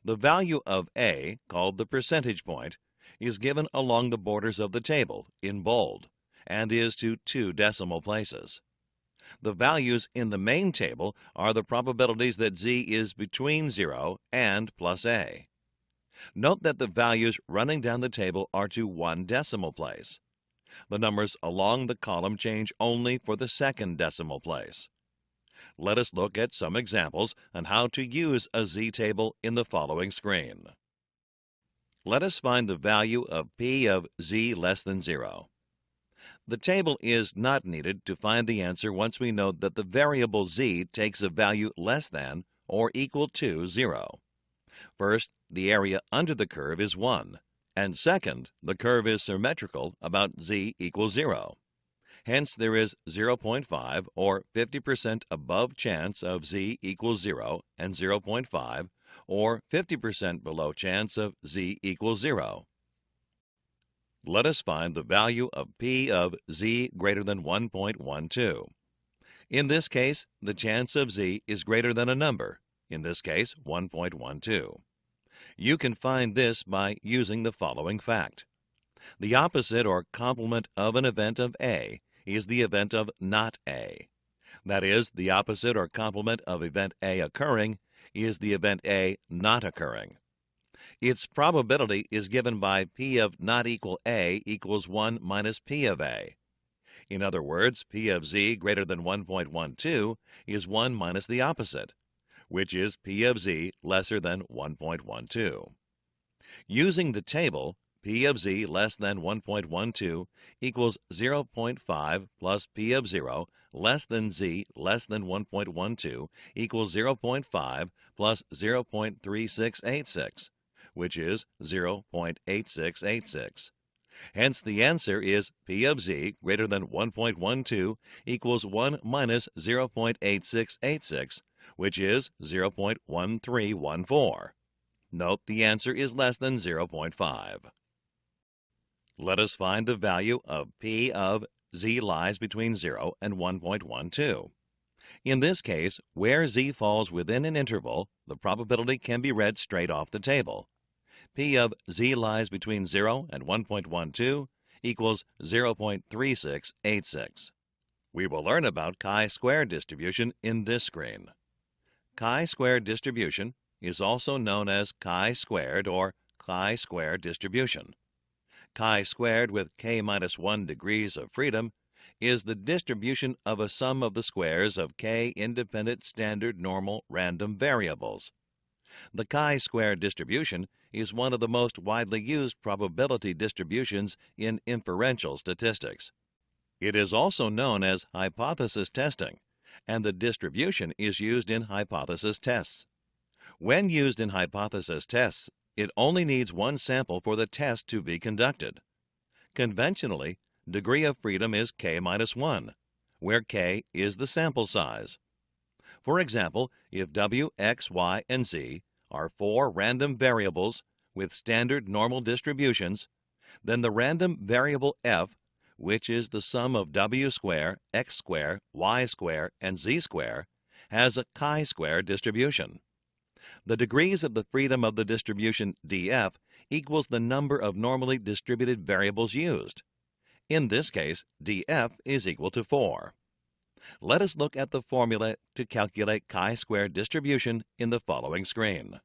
The value of A, called the percentage point, is given along the borders of the table in bold and is to 2 decimal places. The values in the main table are the probabilities that z is between 0 and plus A. Note that the values running down the table are to 1 decimal place. The numbers along the column change only for the second decimal place. Let us look at some examples on how to use a z-table in the following screen. Let us find the value of p of z less than 0. The table is not needed to find the answer once we know that the variable z takes a value less than or equal to 0. First, the area under the curve is 1, and second, the curve is symmetrical about z equals 0. Hence, there is 0.5 or 50% above chance of z equals 0 and 0.5 or 50% below chance of z equals 0. Let us find the value of p of z greater than 1.12. In this case, the chance of z is greater than a number, in this case 1.12. You can find this by using the following fact. The opposite or complement of an event of A is the event of not A. That is, the opposite or complement of event A occurring is the event A not occurring. Its probability is given by p of not equal A equals 1 minus p of A. In other words, p of z greater than 1.12 is 1 minus the opposite, which is p of z lesser than 1.12. Using the table, p of z less than 1.12 equals 0.5 plus p of 0 less than z less than 1.12 equals 0.5 plus 0.3686, which is 0.8686. Hence, the answer is p of z greater than 1.12 equals 1 minus 0.8686, which is 0.1314. Note the answer is less than 0.5. Let us find the value of p of z lies between 0 and 1.12. In this case, where z falls within an interval, the probability can be read straight off the table. P of z lies between 0 and 1.12 equals 0.3686. We will learn about chi-square distribution in this screen. Chi-square distribution is also known as chi-squared or chi-square distribution. Chi-squared with k-1 degrees of freedom is the distribution of a sum of the squares of k independent standard normal random variables. The chi-square distribution is one of the most widely used probability distributions in inferential statistics. It is also known as hypothesis testing, and the distribution is used in hypothesis tests. When used in hypothesis tests, it only needs one sample for the test to be conducted. Conventionally, degree of freedom is k-1, where k is the sample size. For example, if w, x, y, and z are 4 random variables with standard normal distributions, then the random variable f, which is the sum of w square, x square, y square, and z square, has a chi-square distribution. The degrees of the freedom of the distribution df equals the number of normally distributed variables used. In this case, df is equal to 4. Let us look at the formula to calculate chi-square distribution in the following screen.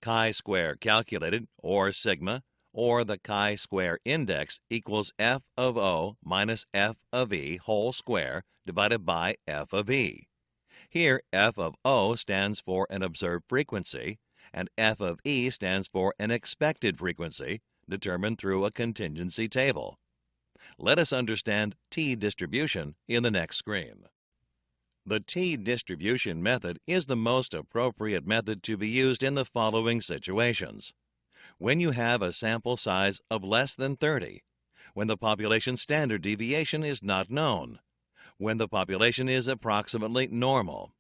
Chi-square calculated, or sigma, or the chi-square index equals f of O minus f of E whole square divided by f of E. Here, f of O stands for an observed frequency, and f of E stands for an expected frequency, determined through a contingency table. Let us understand t-distribution in the next screen. The t-distribution method is the most appropriate method to be used in the following situations. When you have a sample size of less than 30, when the population standard deviation is not known, when the population is approximately normal.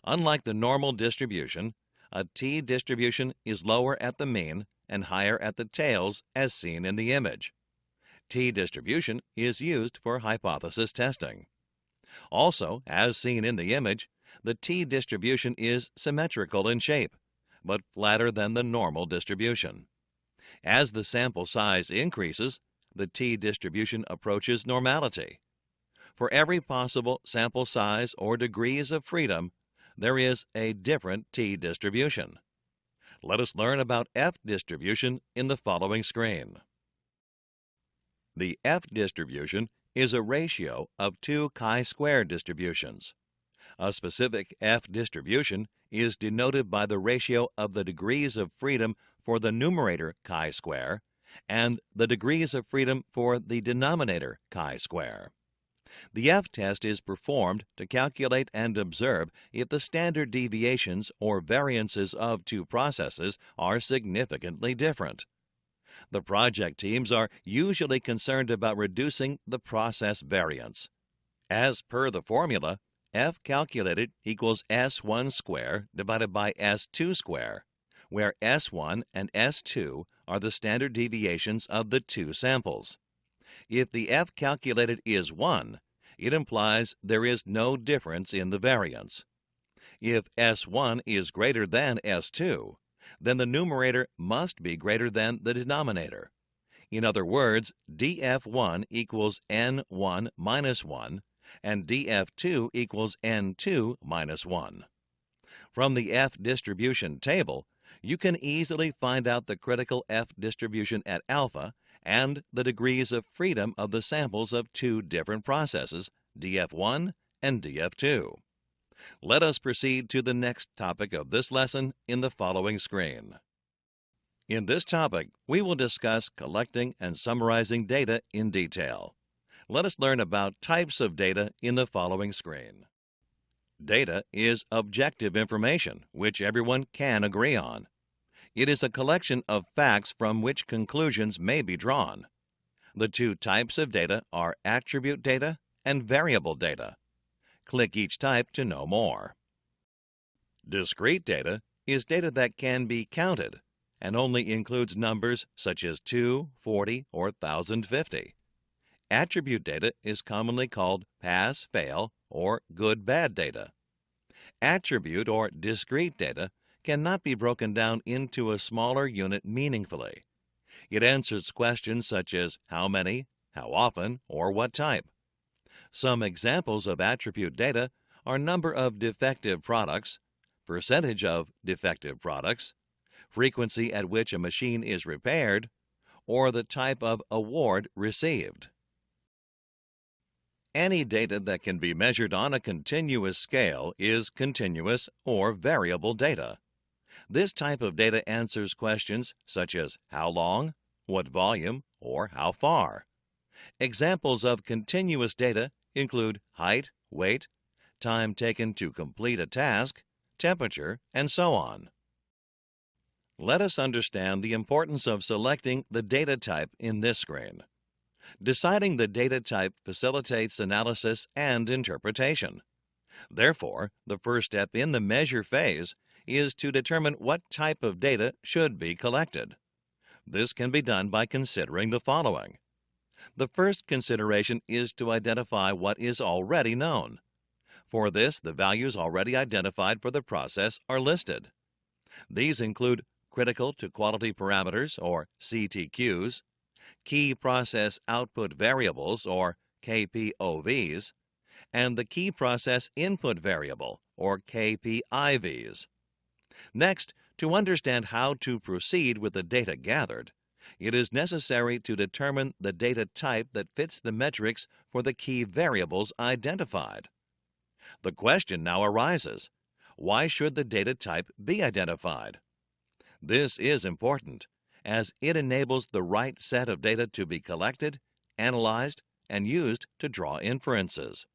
Unlike the normal distribution, a t-distribution is lower at the mean and higher at the tails as seen in the image. T-distribution is used for hypothesis testing. Also, as seen in the image, the t-distribution is symmetrical in shape, but flatter than the normal distribution. As the sample size increases, the t-distribution approaches normality. For every possible sample size or degrees of freedom, there is a different t-distribution. Let us learn about f-distribution in the following screen. The f-distribution is a ratio of two chi-square distributions. A specific f-distribution is denoted by the ratio of the degrees of freedom for the numerator chi-square and the degrees of freedom for the denominator chi-square. The f-test is performed to calculate and observe if the standard deviations or variances of two processes are significantly different. The project teams are usually concerned about reducing the process variance. As per the formula, f calculated equals s1 square divided by s2 square, where s1 and s2 are the standard deviations of the two samples. If the f calculated is 1, it implies there is no difference in the variance. If s1 is greater than s2, then the numerator must be greater than the denominator. In other words, df1 equals n1 minus 1, and df2 equals n2 minus 1. From the f-distribution table, you can easily find out the critical f-distribution at alpha and the degrees of freedom of the samples of two different processes, df1 and df2. Let us proceed to the next topic of this lesson in the following screen. In this topic, we will discuss collecting and summarizing data in detail. Let us learn about types of data in the following screen. Data is objective information which everyone can agree on. It is a collection of facts from which conclusions may be drawn. The two types of data are attribute data and variable data. Click each type to know more. Discrete data is data that can be counted and only includes numbers such as 2, 40, or 1050. Attribute data is commonly called pass-fail or good-bad data. Attribute or discrete data cannot be broken down into a smaller unit meaningfully. It answers questions such as how many, how often, or what type. Some examples of attribute data are number of defective products, percentage of defective products, frequency at which a machine is repaired, or the type of award received. Any data that can be measured on a continuous scale is continuous or variable data. This type of data answers questions such as how long, what volume, or how far. Examples of continuous data include height, weight, time taken to complete a task, temperature, and so on. Let us understand the importance of selecting the data type in this screen. Deciding the data type facilitates analysis and interpretation. Therefore, the first step in the measure phase is to determine what type of data should be collected. This can be done by considering the following. The first consideration is to identify what is already known. For this, the values already identified for the process are listed. These include critical to quality parameters, or CTQs, key process output variables, or KPOVs, and the key process input variable, or KPIVs. Next, to understand how to proceed with the data gathered, it is necessary to determine the data type that fits the metrics for the key variables identified. The question now arises, why should the data type be identified? This is important, as it enables the right set of data to be collected, analyzed, and used to draw inferences.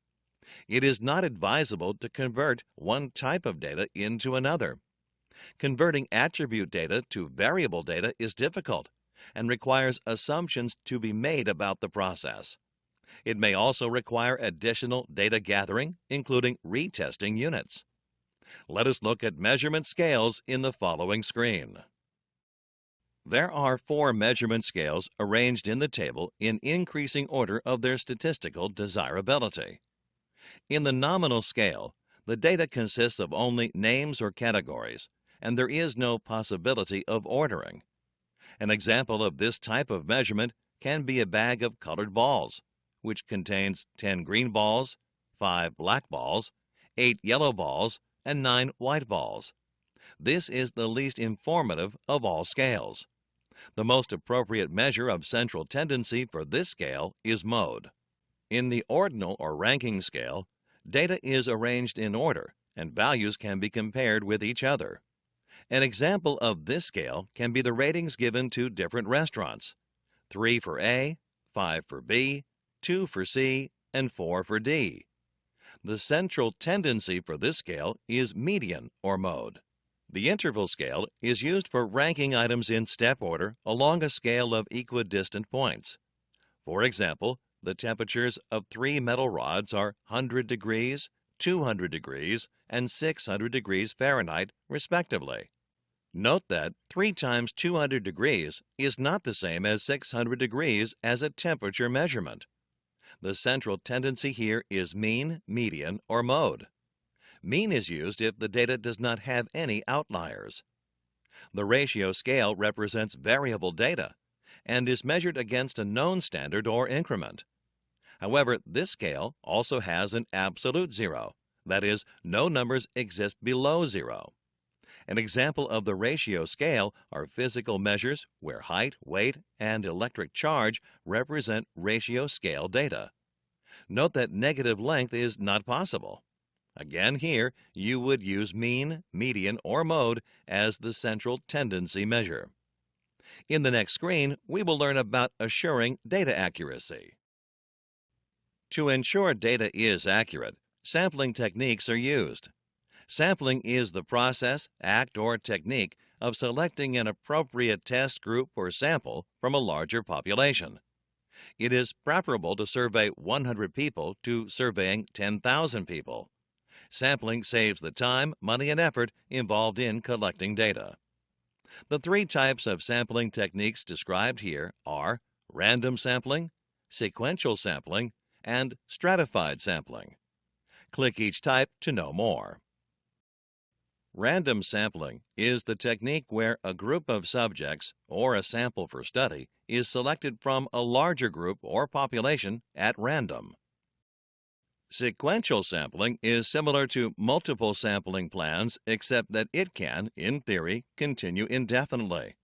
It is not advisable to convert one type of data into another. Converting attribute data to variable data is difficult and requires assumptions to be made about the process. It may also require additional data gathering, including retesting units. Let us look at measurement scales in the following screen. There are 4 measurement scales arranged in the table in increasing order of their statistical desirability. In the nominal scale, the data consists of only names or categories, and there is no possibility of ordering. An example of this type of measurement can be a bag of colored balls, which contains 10 green balls, 5 black balls, 8 yellow balls, and 9 white balls. This is the least informative of all scales. The most appropriate measure of central tendency for this scale is mode. In the ordinal or ranking scale, data is arranged in order, and values can be compared with each other. An example of this scale can be the ratings given to different restaurants: 3 for A, 5 for B, 2 for C, and 4 for D. The central tendency for this scale is median or mode. The interval scale is used for ranking items in step order along a scale of equidistant points. For example, the temperatures of 3 metal rods are 100 degrees, 200 degrees, and 600 degrees Fahrenheit, respectively. Note that 3 times 200 degrees is not the same as 600 degrees as a temperature measurement. The central tendency here is mean, median, or mode. Mean is used if the data does not have any outliers. The ratio scale represents variable data and is measured against a known standard or increment. However, this scale also has an absolute zero, that is, no numbers exist below 0. An example of the ratio scale are physical measures where height, weight, and electric charge represent ratio scale data. Note that negative length is not possible. Again, here you would use mean, median, or mode as the central tendency measure. In the next screen, we will learn about assuring data accuracy. To ensure data is accurate, sampling techniques are used. Sampling is the process, act, or technique of selecting an appropriate test group or sample from a larger population. It is preferable to survey 100 people to surveying 10,000 people. Sampling saves the time, money, and effort involved in collecting data. The 3 types of sampling techniques described here are random sampling, sequential sampling, and stratified sampling. Click each type to know more. Random sampling is the technique where a group of subjects or a sample for study is selected from a larger group or population at random. Sequential sampling is similar to multiple sampling plans, except that it can, in theory, continue indefinitely.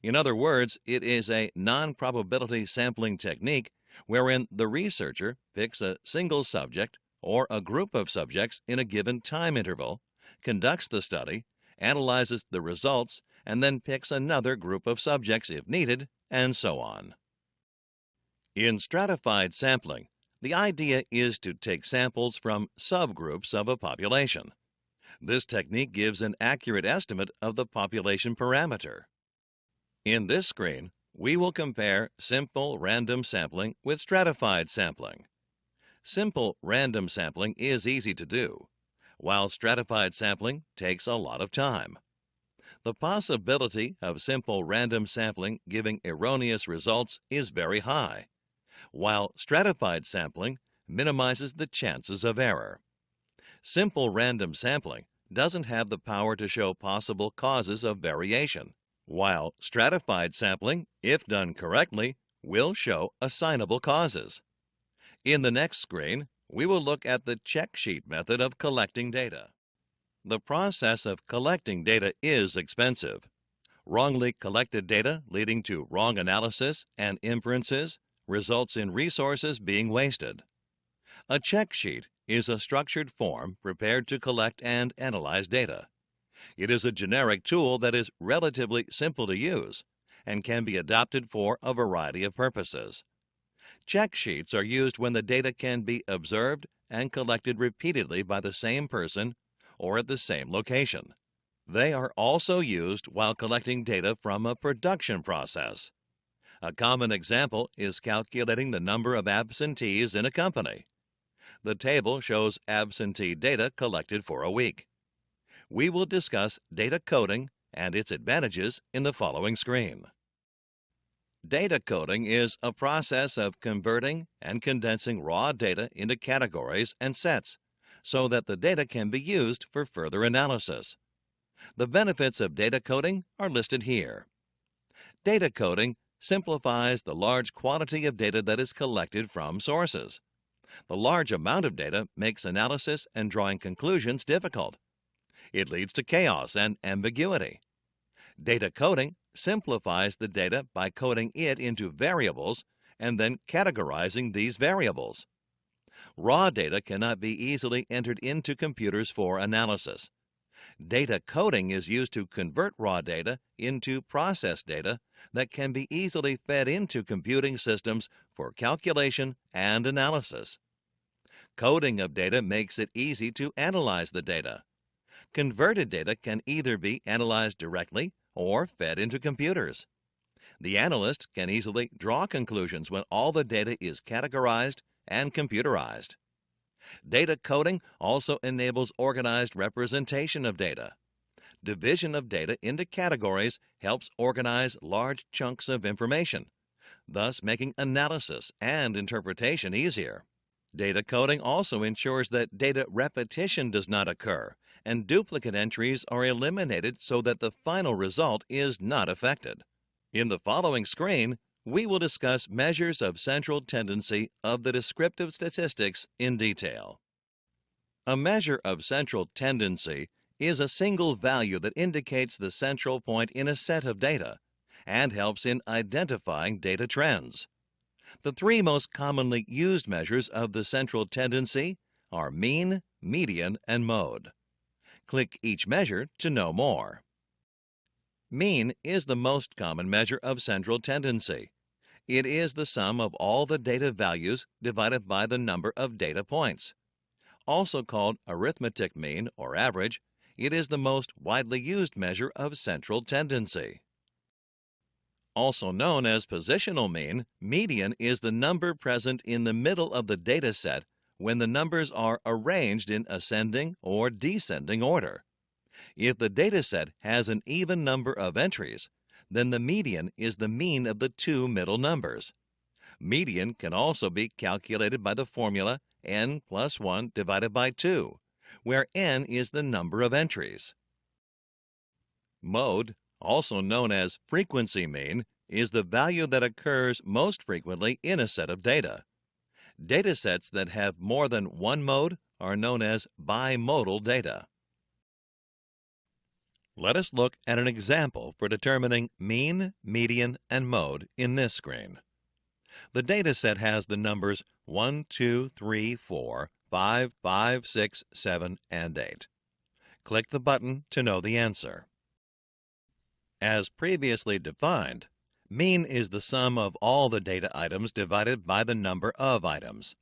In other words, it is a non-probability sampling technique wherein the researcher picks a single subject or a group of subjects in a given time interval, conducts the study, analyzes the results, and then picks another group of subjects if needed, and so on. In stratified sampling, the idea is to take samples from subgroups of a population. This technique gives an accurate estimate of the population parameter. In this screen, we will compare simple random sampling with stratified sampling. Simple random sampling is easy to do, while stratified sampling takes a lot of time. The possibility of simple random sampling giving erroneous results is very high, while stratified sampling minimizes the chances of error. Simple random sampling doesn't have the power to show possible causes of variation, while stratified sampling, if done correctly, will show assignable causes. In the next screen, we will look at the check sheet method of collecting data. The process of collecting data is expensive. Wrongly collected data leading to wrong analysis and inferences results in resources being wasted. A check sheet is a structured form prepared to collect and analyze data. It is a generic tool that is relatively simple to use and can be adopted for a variety of purposes. Check sheets are used when the data can be observed and collected repeatedly by the same person or at the same location. They are also used while collecting data from a production process. A common example is calculating the number of absentees in a company. The table shows absentee data collected for a week. We will discuss data coding and its advantages in the following screen. Data coding is a process of converting and condensing raw data into categories and sets so that the data can be used for further analysis. The benefits of data coding are listed here. Data coding simplifies the large quantity of data that is collected from sources. The large amount of data makes analysis and drawing conclusions difficult. It leads to chaos and ambiguity. Data coding simplifies the data by coding it into variables and then categorizing these variables. Raw data cannot be easily entered into computers for analysis. Data coding is used to convert raw data into processed data that can be easily fed into computing systems for calculation and analysis. Coding of data makes it easy to analyze the data. Converted data can either be analyzed directly or fed into computers. The analyst can easily draw conclusions when all the data is categorized and computerized. Data coding also enables organized representation of data. Division of data into categories helps organize large chunks of information, thus making analysis and interpretation easier. Data coding also ensures that data repetition does not occur and duplicate entries are eliminated so that the final result is not affected. In the following screen, we will discuss measures of central tendency of the descriptive statistics in detail. A measure of central tendency is a single value that indicates the central point in a set of data and helps in identifying data trends. The three most commonly used measures of the central tendency are mean, median, and mode. Click each measure to know more. Mean is the most common measure of central tendency. It is the sum of all the data values divided by the number of data points. Also called arithmetic mean or average, it is the most widely used measure of central tendency. Also known as positional mean, median is the number present in the middle of the data set when the numbers are arranged in ascending or descending order. If the data set has an even number of entries, then the median is the mean of the two middle numbers. Median can also be calculated by the formula n plus 1 divided by 2, where n is the number of entries. Mode, also known as frequency mean, is the value that occurs most frequently in a set of data. Data sets that have more than one mode are known as bimodal data. Let us look at an example for determining mean, median, and mode in this screen. The data set has the numbers 1, 2, 3, 4, 5, 5, 6, 7, and 8. Click the button to know the answer. As previously defined, mean is the sum of all the data items divided by the number of items.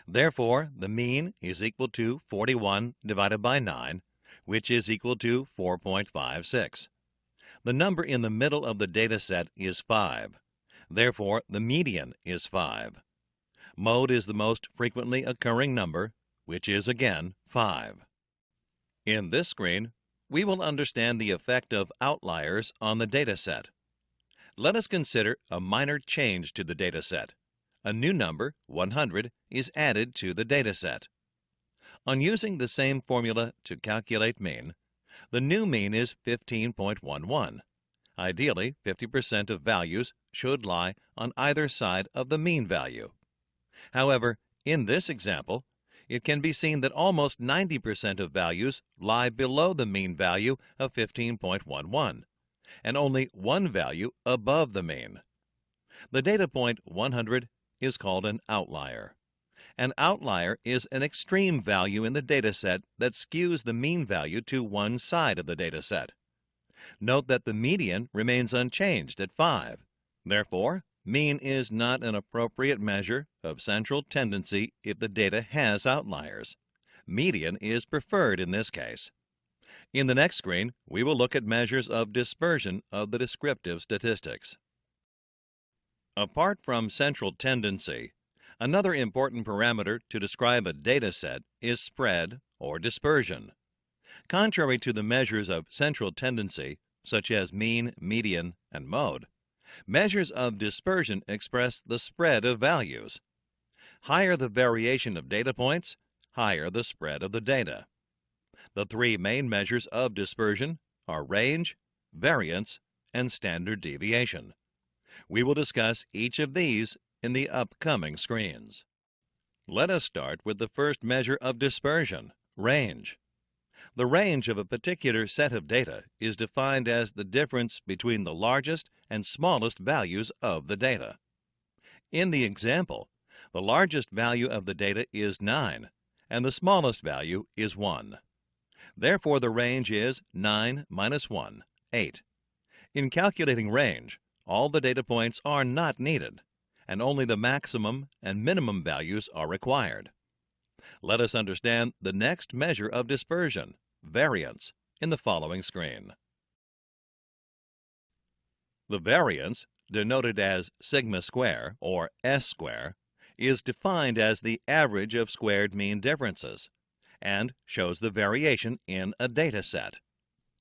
Therefore, the mean is equal to 41 divided by 9, which is equal to 4.56. The number in the middle of the data set is 5. Therefore, the median is 5. Mode is the most frequently occurring number, which is again 5. In this screen, we will understand the effect of outliers on the data set. Let us consider a minor change to the data set. A new number, 100, is added to the data set. On using the same formula to calculate mean, the new mean is 15.11. Ideally, 50% of values should lie on either side of the mean value. However, in this example, it can be seen that almost 90% of values lie below the mean value of 15.11, and only one value above the mean. The data point 100 is called an outlier. An outlier is an extreme value in the dataset that skews the mean value to one side of the dataset. Note that the median remains unchanged at 5. Therefore, mean is not an appropriate measure of central tendency if the data has outliers. Median is preferred in this case. In the next screen, we will look at measures of dispersion of the descriptive statistics. Apart from central tendency, another important parameter to describe a data set is spread or dispersion. Contrary to the measures of central tendency, such as mean, median, and mode, measures of dispersion express the spread of values. Higher the variation of data points, higher the spread of the data. The three main measures of dispersion are range, variance, and standard deviation. We will discuss each of these in the upcoming screens. Let us start with the first measure of dispersion, range. The range of a particular set of data is defined as the difference between the largest and smallest values of the data. In the example, the largest value of the data is 9, and the smallest value is 1. Therefore, the range is 9 minus 1, 8. In calculating range, all the data points are not needed, and only the maximum and minimum values are required. Let us understand the next measure of dispersion, variance, in the following screen. The variance, denoted as sigma square or S square, is defined as the average of squared mean differences and shows the variation in a data set.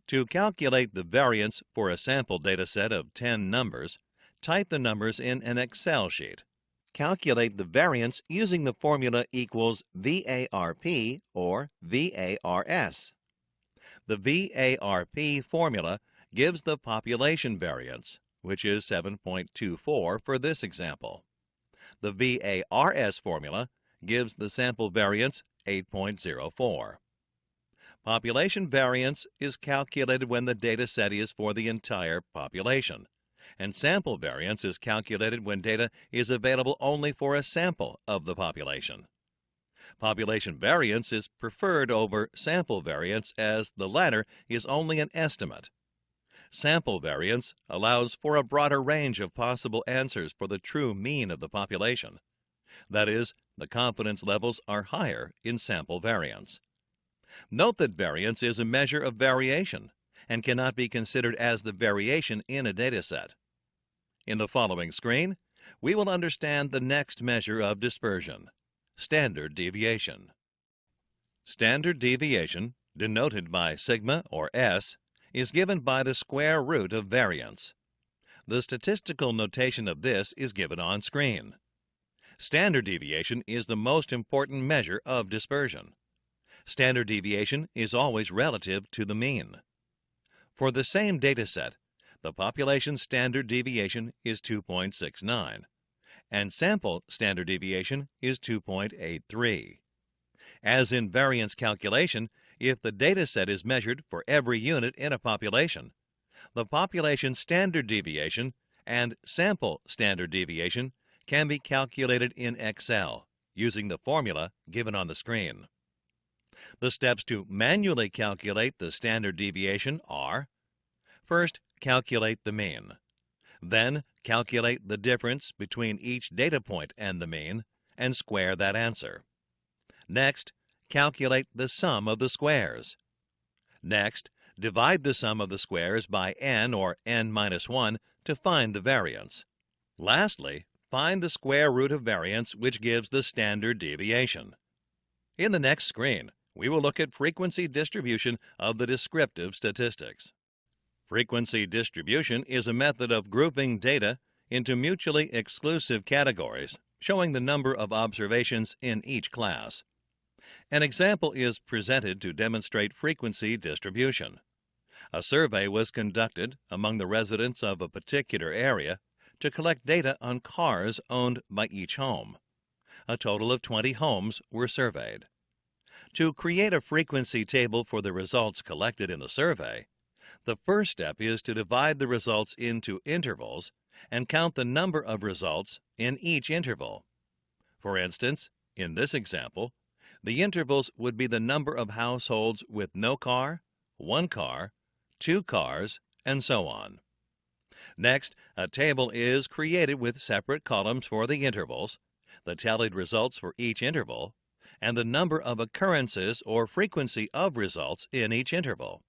To calculate the variance for a sample data set of 10 numbers, type the numbers in an Excel sheet. Calculate the variance using the formula equals VARP or VARS. The VARP formula gives the population variance, which is 7.24 for this example. The VARS formula gives the sample variance 8.04. Population variance is calculated when the data set is for the entire population, and sample variance is calculated when data is available only for a sample of the population. Population variance is preferred over sample variance as the latter is only an estimate. Sample variance allows for a broader range of possible answers for the true mean of the population. That is, the confidence levels are higher in sample variance. Note that variance is a measure of variation and cannot be considered as the variation in a data set. In the following screen, we will understand the next measure of dispersion, standard deviation. Standard deviation, denoted by sigma or S, is given by the square root of variance. The statistical notation of this is given on screen. Standard deviation is the most important measure of dispersion. Standard deviation is always relative to the mean. For the same data set, the population standard deviation is 2.69, and sample standard deviation is 2.83. As in variance calculation, if the data set is measured for every unit in a population, the population standard deviation and sample standard deviation can be calculated in Excel using the formula given on the screen. The steps to manually calculate the standard deviation are: first, calculate the mean. Then, calculate the difference between each data point and the mean, and square that answer. Next, calculate the sum of the squares. Next, divide the sum of the squares by n or n minus 1 to find the variance. Lastly, find the square root of variance, which gives the standard deviation. In the next screen, we will look at frequency distribution of the descriptive statistics. Frequency distribution is a method of grouping data into mutually exclusive categories, showing the number of observations in each class. An example is presented to demonstrate frequency distribution. A survey was conducted among the residents of a particular area to collect data on cars owned by each home. A total of 20 homes were surveyed. To create a frequency table for the results collected in the survey, the first step is to divide the results into intervals and count the number of results in each interval. For instance, In this example, the intervals would be the number of households with no car, one car, two cars, and so on. Next, a table is created with separate columns for the intervals, the tallied results for each interval, and the number of occurrences or frequency of results in each interval.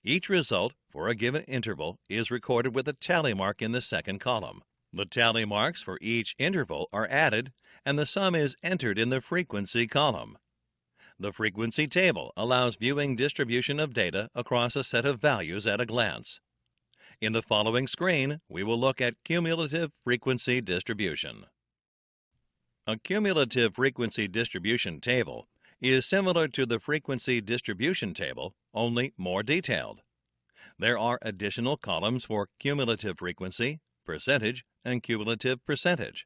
Each result for a given interval is recorded with a tally mark in the second column. The tally marks for each interval are added, and the sum is entered in the frequency column. The frequency table allows viewing distribution of data across a set of values at a glance. In the following screen, we will look at cumulative frequency distribution. A cumulative frequency distribution table is similar to the frequency distribution table, only more detailed. There are additional columns for cumulative frequency, percentage, and cumulative percentage.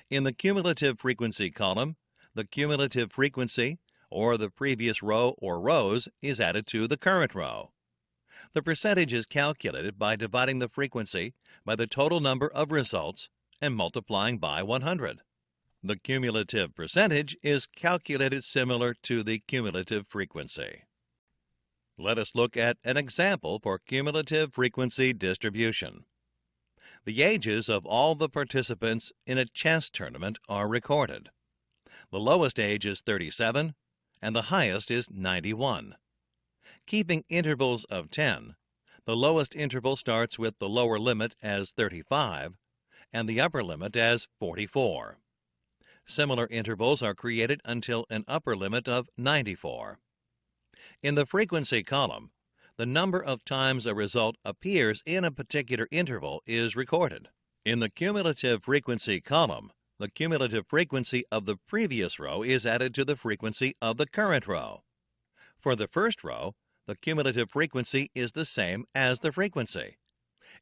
In the cumulative frequency column, the cumulative frequency, or the previous row or rows, is added to the current row. The percentage is calculated by dividing the frequency by the total number of results and multiplying by 100. The cumulative percentage is calculated similar to the cumulative frequency. Let us look at an example for cumulative frequency distribution. The ages of all the participants in a chess tournament are recorded. The lowest age is 37, and the highest is 91. Keeping intervals of 10, the lowest interval starts with the lower limit as 35 and the upper limit as 44. Similar intervals are created until an upper limit of 94. In the frequency column, the number of times a result appears in a particular interval is recorded. In the cumulative frequency column, the cumulative frequency of the previous row is added to the frequency of the current row. For the first row, the cumulative frequency is the same as the frequency.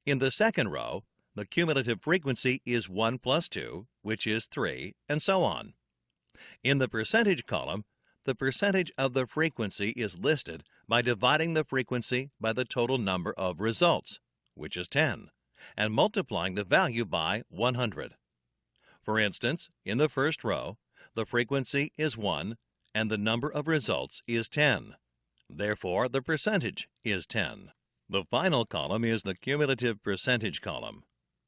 In the second row, the cumulative frequency is 1 plus 2, which is 3, and so on. In the percentage column, the percentage of the frequency is listed by dividing the frequency by the total number of results, which is 10, and multiplying the value by 100. For instance, in the first row, the frequency is 1 and the number of results is 10. Therefore, the percentage is 10. The final column is the cumulative percentage column.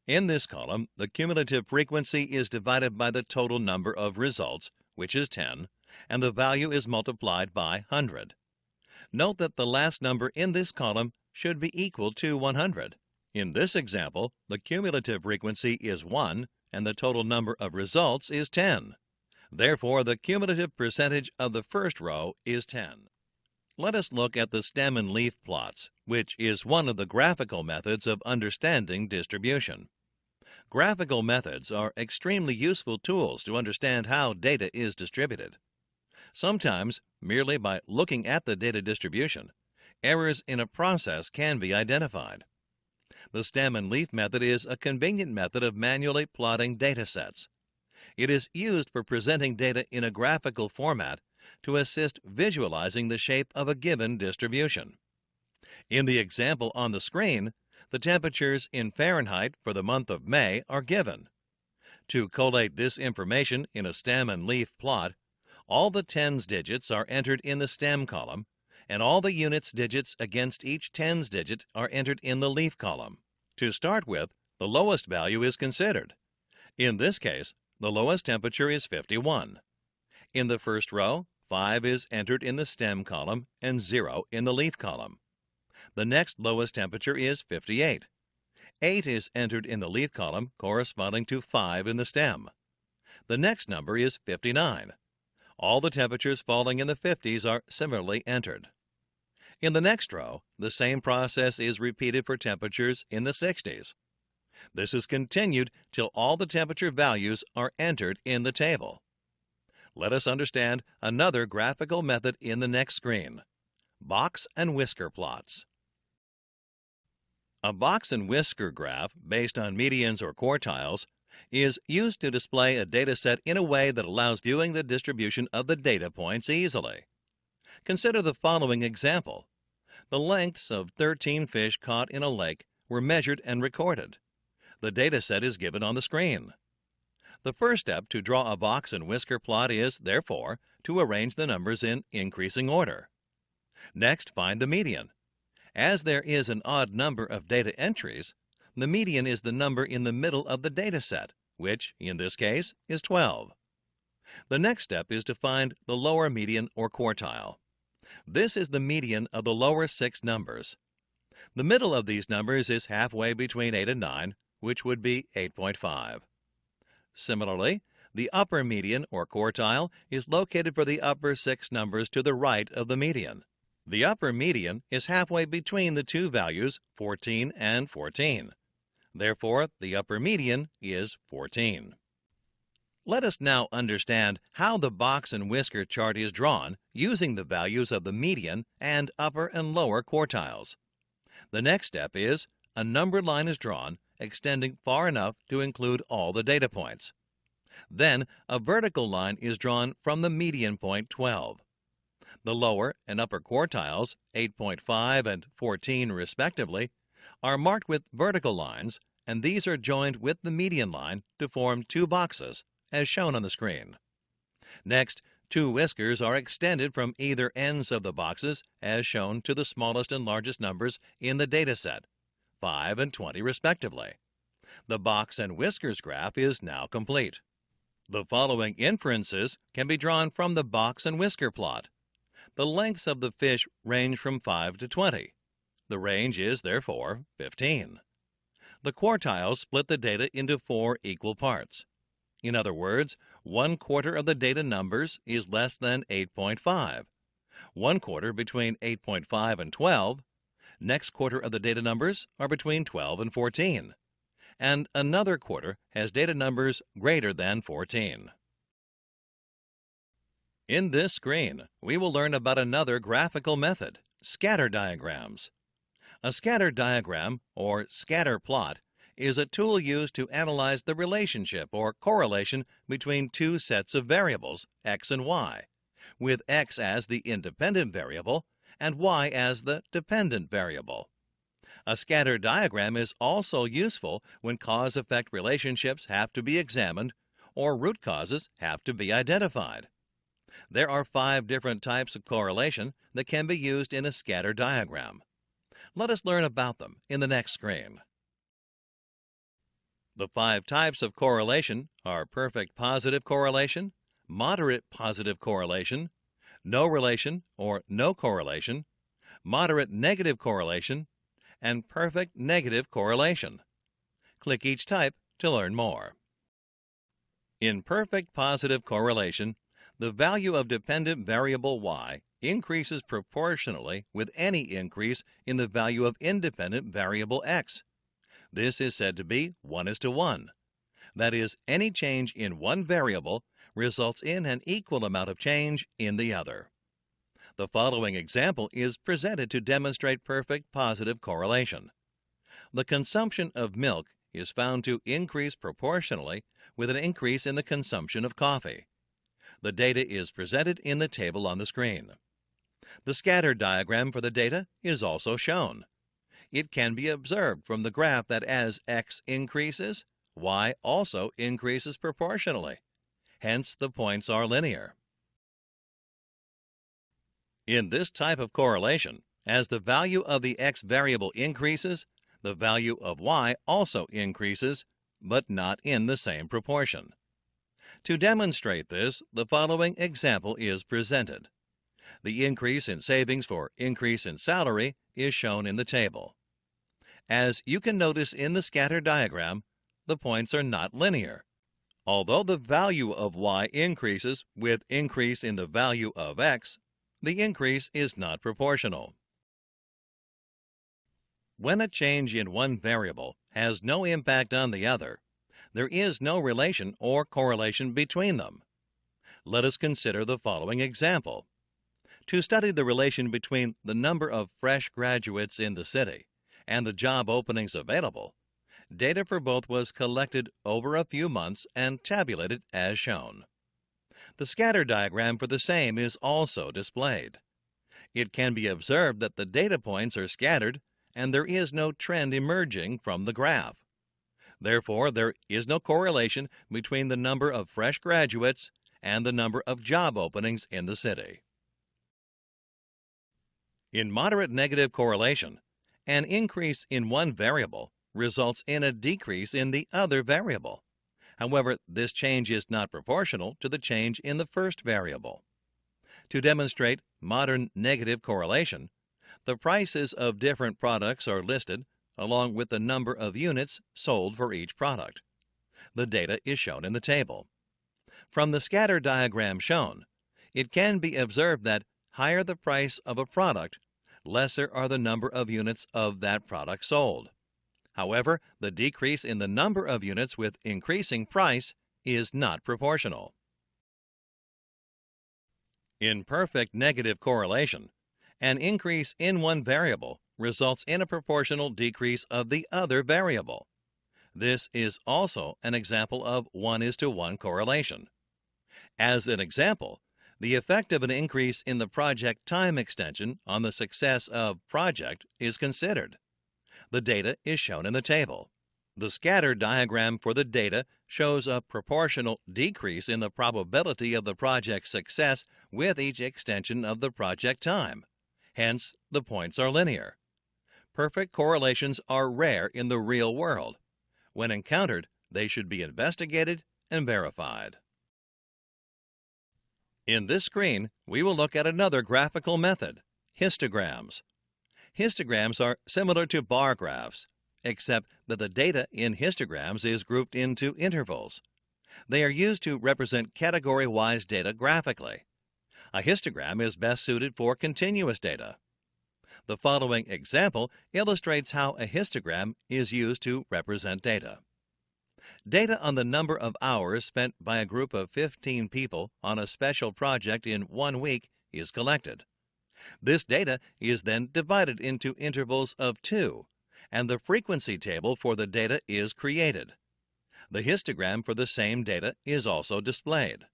In this column, the cumulative frequency is divided by the total number of results, which is 10, and the value is multiplied by 100. Note that the last number in this column should be equal to 100. In this example, the cumulative frequency is 1 and the total number of results is 10. Therefore, the cumulative percentage of the first row is 10. Let us look at the stem and leaf plots, which is one of the graphical methods of understanding distribution. Graphical methods are extremely useful tools to understand how data is distributed. Sometimes, merely by looking at the data distribution, errors in a process can be identified. The stem and leaf method is a convenient method of manually plotting data sets. It is used for presenting data in a graphical format to assist visualizing the shape of a given distribution. In the example on the screen, the temperatures in Fahrenheit for the month of May are given. To collate this information in a stem and leaf plot, all the tens digits are entered in the stem column, and all the units digits against each tens digit are entered in the leaf column. To start with, the lowest value is considered. In this case, the lowest temperature is 51. In the first row, 5 is entered in the stem column and 0 in the leaf column. The next lowest temperature is 58. 8 is entered in the leaf column, corresponding to 5 in the stem. The next number is 59. All the temperatures falling in the 50s are similarly entered. In the next row, the same process is repeated for temperatures in the 60s. This is continued till all the temperature values are entered in the table. Let us understand another graphical method in the next screen: box and whisker plots. A box and whisker graph, based on medians or quartiles, is used to display a data set in a way that allows viewing the distribution of the data points easily. Consider the following example. The lengths of 13 fish caught in a lake were measured and recorded. The data set is given on the screen. The first step to draw a box and whisker plot is, therefore, to arrange the numbers in increasing order. Next, find the median. As there is an odd number of data entries, the median is the number in the middle of the data set, which, in this case, is 12. The next step is to find the lower median or quartile. This is the median of the lower 6 numbers. The middle of these numbers is halfway between 8 and 9, which would be 8.5. Similarly, the upper median or quartile is located for the upper 6 numbers to the right of the median. The upper median is halfway between the two values 14 and 14. Therefore, the upper median is 14. Let us now understand how the box and whisker chart is drawn using the values of the median and upper and lower quartiles. The next step is a numbered line is drawn extending far enough to include all the data points. Then a vertical line is drawn from the median point 12. The lower and upper quartiles, 8.5 and 14 respectively, are marked with vertical lines, and these are joined with the median line to form two boxes, as shown on the screen. Next, two whiskers are extended from either ends of the boxes, as shown to the smallest and largest numbers in the data set, 5 and 20 respectively. The box and whiskers graph is now complete. The following inferences can be drawn from the box and whisker plot. The lengths of the fish range from 5 to 20. The range is, therefore, 15. The quartiles split the data into 4 equal parts. In other words, 1/4 of the data numbers is less than 8.5. 1/4 between 8.5 and 12. Next quarter of the data numbers are between 12 and 14. And another quarter has data numbers greater than 14. In this screen, we will learn about another graphical method, scatter diagrams. A scatter diagram, or scatter plot, is a tool used to analyze the relationship or correlation between two sets of variables, x and y, with x as the independent variable and y as the dependent variable. A scatter diagram is also useful when cause-effect relationships have to be examined or root causes have to be identified. There are 5 different types of correlation that can be used in a scatter diagram. Let us learn about them in the next screen. The 5 types of correlation are perfect positive correlation, moderate positive correlation, no relation or no correlation, moderate negative correlation, and perfect negative correlation. Click each type to learn more. In perfect positive correlation, the value of dependent variable y increases proportionally with any increase in the value of independent variable x. This is said to be 1:1. That is, any change in one variable results in an equal amount of change in the other. The following example is presented to demonstrate perfect positive correlation. The consumption of milk is found to increase proportionally with an increase in the consumption of coffee. The data is presented in the table on the screen. The scatter diagram for the data is also shown. It can be observed from the graph that as x increases, y also increases proportionally. Hence, the points are linear. In this type of correlation, as the value of the x variable increases, the value of y also increases, but not in the same proportion. To demonstrate this, the following example is presented. The increase in savings for increase in salary is shown in the table. As you can notice in the scatter diagram, the points are not linear. Although the value of y increases with increase in the value of x, the increase is not proportional. When a change in one variable has no impact on the other, there is no relation or correlation between them. Let us consider the following example. To study the relation between the number of fresh graduates in the city and the job openings available, data for both was collected over a few months and tabulated as shown. The scatter diagram for the same is also displayed. It can be observed that the data points are scattered and there is no trend emerging from the graph. Therefore, there is no correlation between the number of fresh graduates and the number of job openings in the city. In moderate negative correlation, an increase in one variable results in a decrease in the other variable. However, this change is not proportional to the change in the first variable. To demonstrate modern negative correlation, the prices of different products are listed along with the number of units sold for each product. The data is shown in the table. From the scatter diagram shown, it can be observed that higher the price of a product, lesser are the number of units of that product sold. However, the decrease in the number of units with increasing price is not proportional. In perfect negative correlation, an increase in one variable results in a proportional decrease of the other variable. This is also an example of 1:1 correlation. As an example, the effect of an increase in the project time extension on the success of project is considered. The data is shown in the table. The scatter diagram for the data shows a proportional decrease in the probability of the project's success with each extension of the project time. Hence, the points are linear. Perfect correlations are rare in the real world. When encountered, they should be investigated and verified. In this screen, we will look at another graphical method, histograms. Histograms are similar to bar graphs, except that the data in histograms is grouped into intervals. They are used to represent category-wise data graphically. A histogram is best suited for continuous data. The following example illustrates how a histogram is used to represent data. Data on the number of hours spent by a group of 15 people on a special project in 1 week is collected. This data is then divided into intervals of 2, and the frequency table for the data is created. The histogram for the same data is also displayed.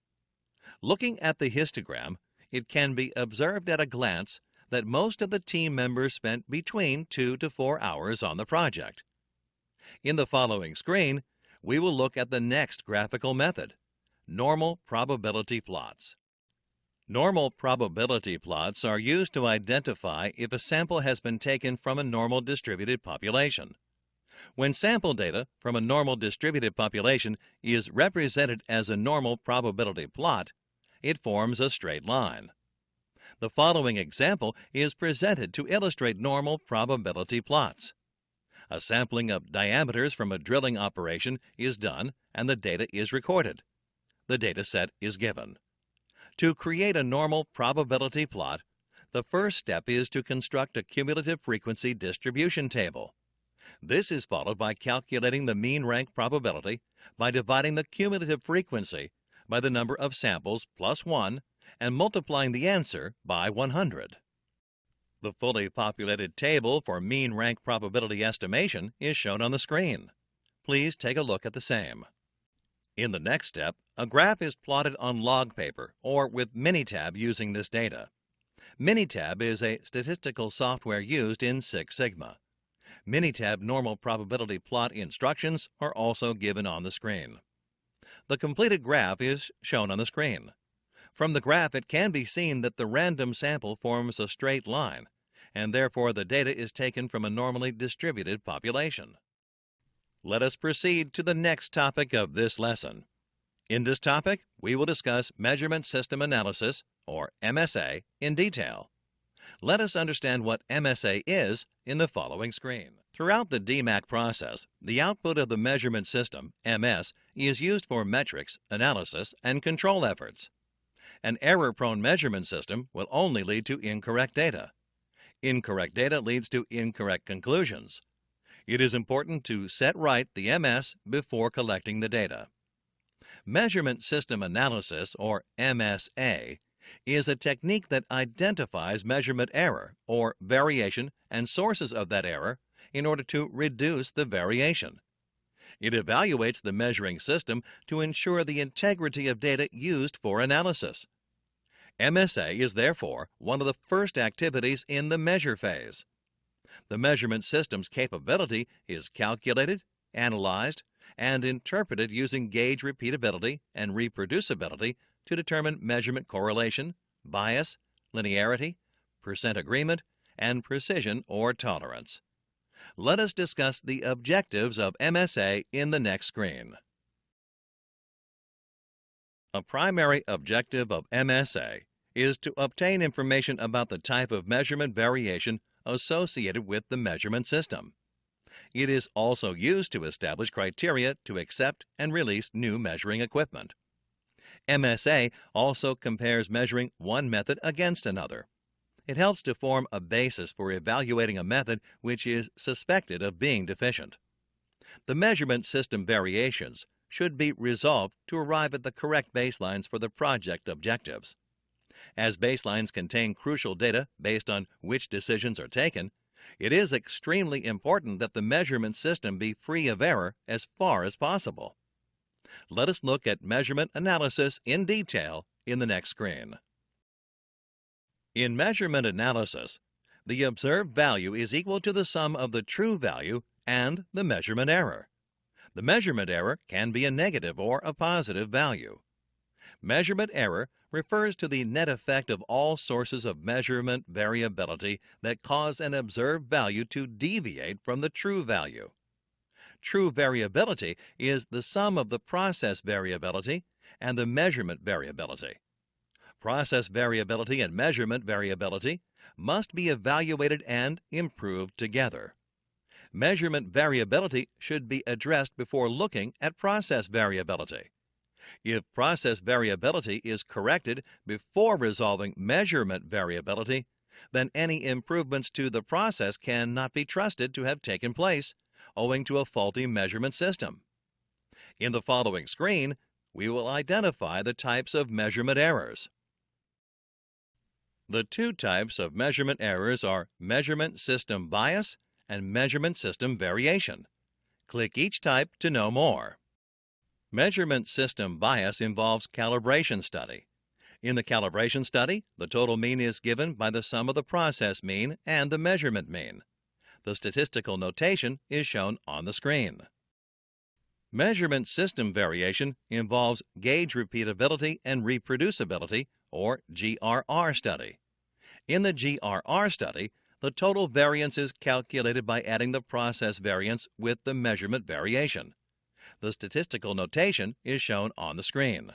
Looking at the histogram, it can be observed at a glance that most of the team members spent between 2 to 4 hours on the project. In the following screen, we will look at the next graphical method, normal probability plots. Normal probability plots are used to identify if a sample has been taken from a normal distributed population. When sample data from a normal distributed population is represented as a normal probability plot, it forms a straight line. The following example is presented to illustrate normal probability plots. A sampling of diameters from a drilling operation is done and the data is recorded. The data set is given. To create a normal probability plot, the first step is to construct a cumulative frequency distribution table. This is followed by calculating the mean rank probability by dividing the cumulative frequency by the number of samples plus 1 and multiplying the answer by 100. The fully populated table for mean rank probability estimation is shown on the screen. Please take a look at the same. In the next step, a graph is plotted on log paper or with Minitab using this data. Minitab is a statistical software used in Six Sigma. Minitab normal probability plot instructions are also given on the screen. The completed graph is shown on the screen. From the graph, it can be seen that the random sample forms a straight line, and therefore the data is taken from a normally distributed population. Let us proceed to the next topic of this lesson. In this topic, we will discuss Measurement System Analysis, or MSA, in detail. Let us understand what MSA is in the following screen. Throughout the DMAC process, the output of the measurement system, MS, is used for metrics, analysis, and control efforts. An error-prone measurement system will only lead to incorrect data. Incorrect data leads to incorrect conclusions. It is important to set right the MS before collecting the data. Measurement System Analysis, or MSA, is a technique that identifies measurement error or variation and sources of that error in order to reduce the variation. It evaluates the measuring system to ensure the integrity of data used for analysis. MSA is therefore one of the first activities in the measure phase. The measurement system's capability is calculated, analyzed, and interpreted using gauge repeatability and reproducibility to determine measurement correlation, bias, linearity, percent agreement, and precision or tolerance. Let us discuss the objectives of MSA in the next screen. A primary objective of MSA is to obtain information about the type of measurement variation associated with the measurement system. It is also used to establish criteria to accept and release new measuring equipment. MSA also compares measuring one method against another. It helps to form a basis for evaluating a method which is suspected of being deficient. The measurement system variations should be resolved to arrive at the correct baselines for the project objectives. As baselines contain crucial data based on which decisions are taken, it is extremely important that the measurement system be free of error as far as possible. Let us look at measurement analysis in detail in the next screen. In measurement analysis, the observed value is equal to the sum of the true value and the measurement error. The measurement error can be a negative or a positive value. Measurement error refers to the net effect of all sources of measurement variability that cause an observed value to deviate from the true value. True variability is the sum of the process variability and the measurement variability. Process variability and measurement variability must be evaluated and improved together. Measurement variability should be addressed before looking at process variability. If process variability is corrected before resolving measurement variability, then any improvements to the process cannot be trusted to have taken place, owing to a faulty measurement system. In the following screen, we will identify the types of measurement errors. The two types of measurement errors are measurement system bias and measurement system variation. Click each type to know more. Measurement system bias involves calibration study. In the calibration study, the total mean is given by the sum of the process mean and the measurement mean. The statistical notation is shown on the screen. Measurement system variation involves gauge repeatability and reproducibility, or GRR study. In the GRR study, the total variance is calculated by adding the process variance with the measurement variation. The statistical notation is shown on the screen.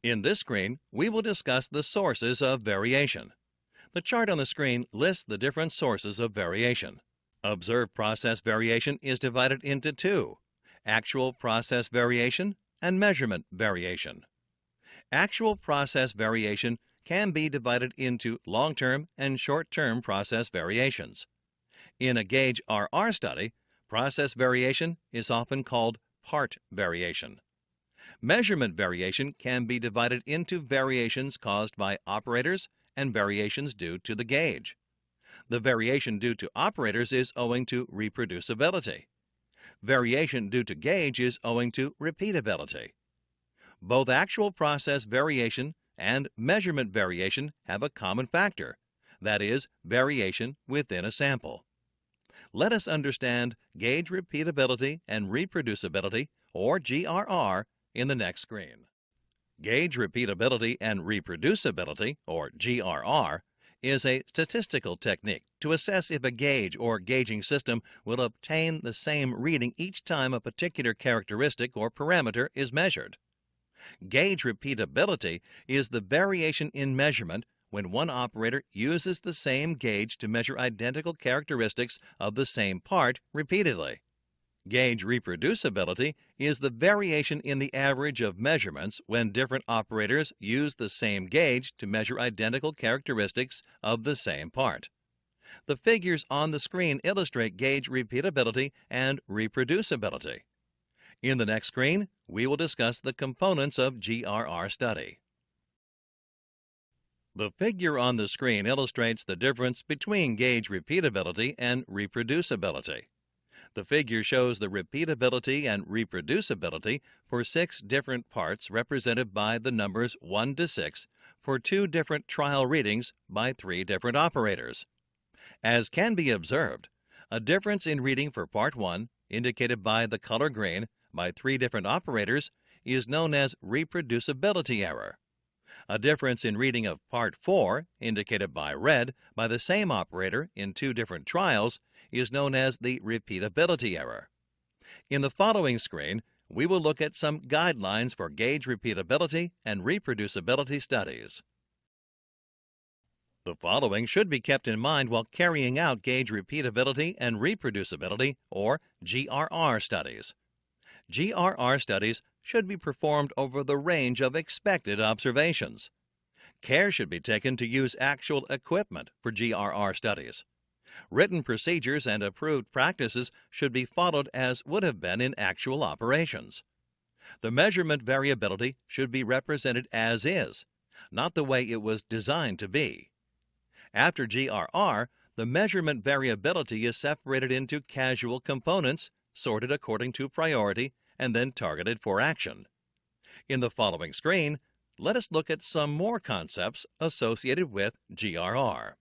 In this screen, we will discuss the sources of variation. The chart on the screen lists the different sources of variation. Observed process variation is divided into two: actual process variation and measurement variation. Actual process variation can be divided into long-term and short-term process variations. In a gauge RR study, process variation is often called part variation. Measurement variation can be divided into variations caused by operators and variations due to the gauge. The variation due to operators is owing to reproducibility. Variation due to gauge is owing to repeatability. Both actual process variation and measurement variation have a common factor, that is, variation within a sample. Let us understand gauge repeatability and reproducibility, or GRR, in the next screen. Gauge repeatability and reproducibility, or GRR, is a statistical technique to assess if a gauge or gauging system will obtain the same reading each time a particular characteristic or parameter is measured. Gauge repeatability is the variation in measurement when one operator uses the same gauge to measure identical characteristics of the same part repeatedly. Gauge reproducibility is the variation in the average of measurements when different operators use the same gauge to measure identical characteristics of the same part. The figures on the screen illustrate gauge repeatability and reproducibility. In the next screen, we will discuss the components of GRR study. The figure on the screen illustrates the difference between gauge repeatability and reproducibility. The figure shows the repeatability and reproducibility for 6 different parts represented by the numbers 1 to 6 for 2 different trial readings by 3 different operators. As can be observed, a difference in reading for part 1 indicated by the color green, by 3 different operators is known as reproducibility error. A difference in reading of part 4, indicated by red, by the same operator in 2 different trials is known as the repeatability error. In the following screen, we will look at some guidelines for gauge repeatability and reproducibility studies. The following should be kept in mind while carrying out gauge repeatability and reproducibility, or GRR studies. GRR studies should be performed over the range of expected observations. Care should be taken to use actual equipment for GRR studies. Written procedures and approved practices should be followed as would have been in actual operations. The measurement variability should be represented as is, not the way it was designed to be. After GRR, the measurement variability is separated into casual components, sorted according to priority, and then targeted for action. In the following screen, let us look at some more concepts associated with GRR.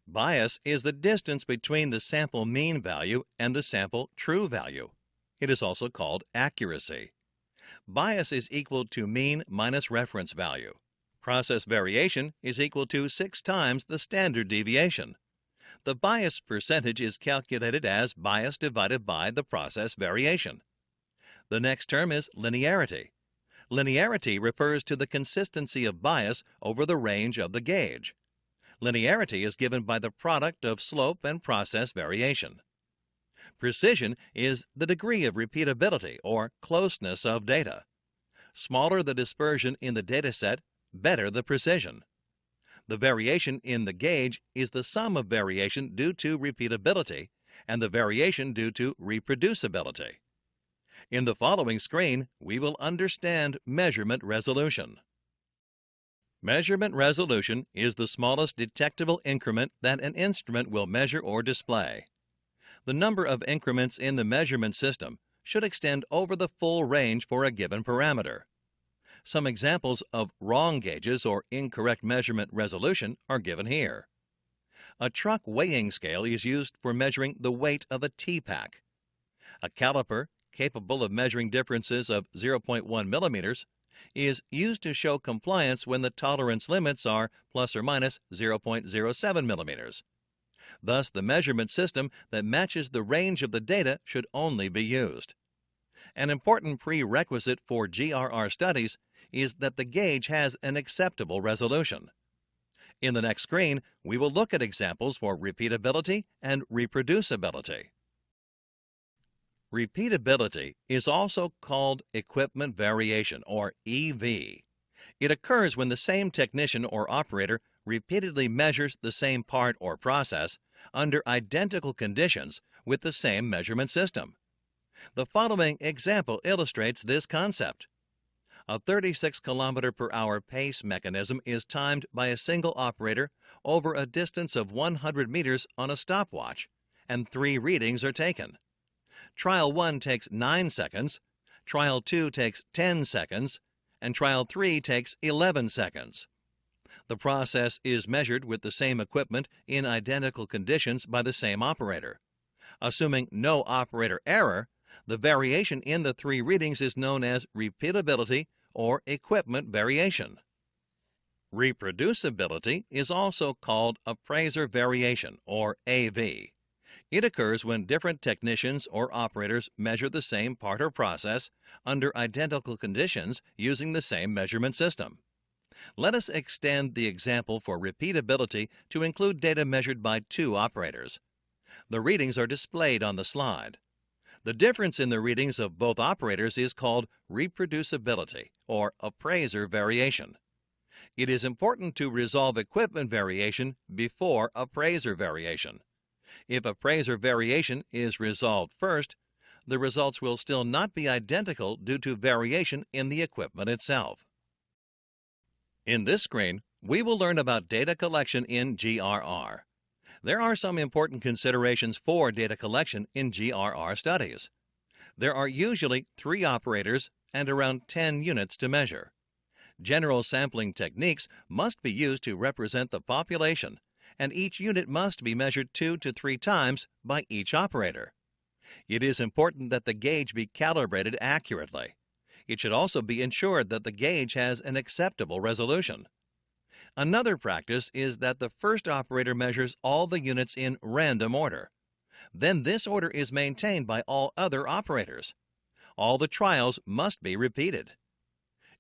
Bias is the distance between the sample mean value and the sample true value. It is also called accuracy. Bias is equal to mean minus reference value. Process variation is equal to 6 times the standard deviation. The bias percentage is calculated as bias divided by the process variation. The next term is linearity. Linearity refers to the consistency of bias over the range of the gauge. Linearity is given by the product of slope and process variation. Precision is the degree of repeatability or closeness of data. Smaller the dispersion in the dataset, better the precision. The variation in the gauge is the sum of variation due to repeatability and the variation due to reproducibility. In the following screen, we will understand measurement resolution. Measurement resolution is the smallest detectable increment that an instrument will measure or display. The number of increments in the measurement system should extend over the full range for a given parameter. Some examples of wrong gauges or incorrect measurement resolution are given here. A truck weighing scale is used for measuring the weight of a T-pack. A caliper, capable of measuring differences of 0.1 millimeters, is used to show compliance when the tolerance limits are plus or minus 0.07 millimeters. Thus, the measurement system that matches the range of the data should only be used. An important prerequisite for GRR studies is that the gauge has an acceptable resolution. In the next screen, we will look at examples for repeatability and reproducibility. Repeatability is also called equipment variation, or EV. It occurs when the same technician or operator repeatedly measures the same part or process under identical conditions with the same measurement system. The following example illustrates this concept. A 36 km/h pace mechanism is timed by a single operator over a distance of 100 meters on a stopwatch, and 3 readings are taken. Trial 1 takes 9 seconds, Trial 2 takes 10 seconds, and Trial 3 takes 11 seconds. The process is measured with the same equipment in identical conditions by the same operator. Assuming no operator error, the variation in the 3 readings is known as repeatability or equipment variation. Reproducibility is also called appraiser variation, or AV. It occurs when different technicians or operators measure the same part or process under identical conditions using the same measurement system. Let us extend the example for repeatability to include data measured by 2 operators. The readings are displayed on the slide. The difference in the readings of both operators is called reproducibility or appraiser variation. It is important to resolve equipment variation before appraiser variation. If appraiser variation is resolved first, the results will still not be identical due to variation in the equipment itself. In this screen, we will learn about data collection in GRR. There are some important considerations for data collection in GRR studies. There are usually 3 operators and around 10 units to measure. General sampling techniques must be used to represent the population, and each unit must be measured 2 to 3 times by each operator. It is important that the gauge be calibrated accurately. It should also be ensured that the gauge has an acceptable resolution. Another practice is that the first operator measures all the units in random order. Then this order is maintained by all other operators. All the trials must be repeated.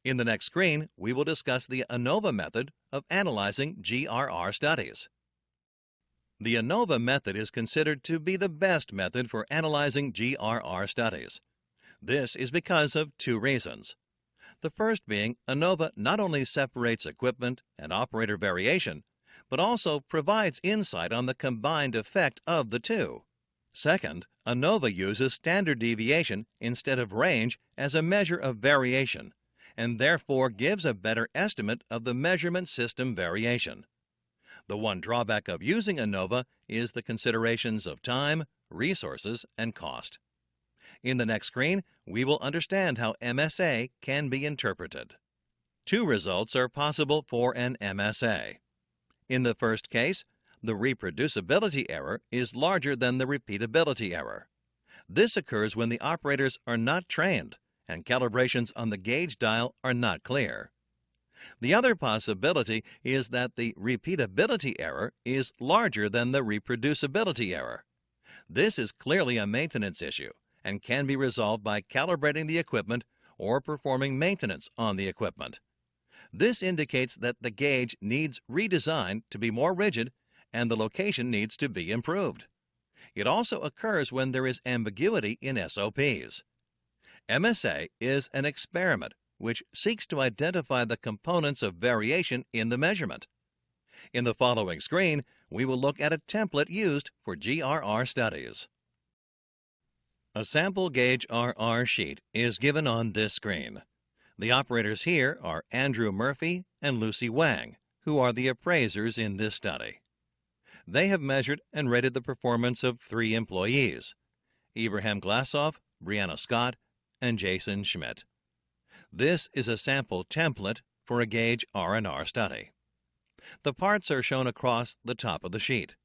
In the next screen, we will discuss the ANOVA method of analyzing GRR studies. The ANOVA method is considered to be the best method for analyzing GRR studies. This is because of two reasons. The first being ANOVA not only separates equipment and operator variation, but also provides insight on the combined effect of the two. Second, ANOVA uses standard deviation instead of range as a measure of variation, and therefore gives a better estimate of the measurement system variation. The one drawback of using ANOVA is the considerations of time, resources, and cost. In the next screen, we will understand how MSA can be interpreted. Two results are possible for an MSA. In the first case, the reproducibility error is larger than the repeatability error. This occurs when the operators are not trained and calibrations on the gauge dial are not clear. The other possibility is that the repeatability error is larger than the reproducibility error. This is clearly a maintenance issue and can be resolved by calibrating the equipment or performing maintenance on the equipment. This indicates that the gauge needs redesign to be more rigid and the location needs to be improved. It also occurs when there is ambiguity in SOPs. MSA is an experiment which seeks to identify the components of variation in the measurement. In the following screen, we will look at a template used for GRR studies. A sample gauge RR sheet is given on this screen. The operators here are Andrew Murphy and Lucy Wang, who are the appraisers in this study. They have measured and rated the performance of 3 employees, Ibrahim Glasov, Brianna Scott, and Jason Schmidt. This is a sample template for a gauge R&R study. The parts are shown across the top of the sheet.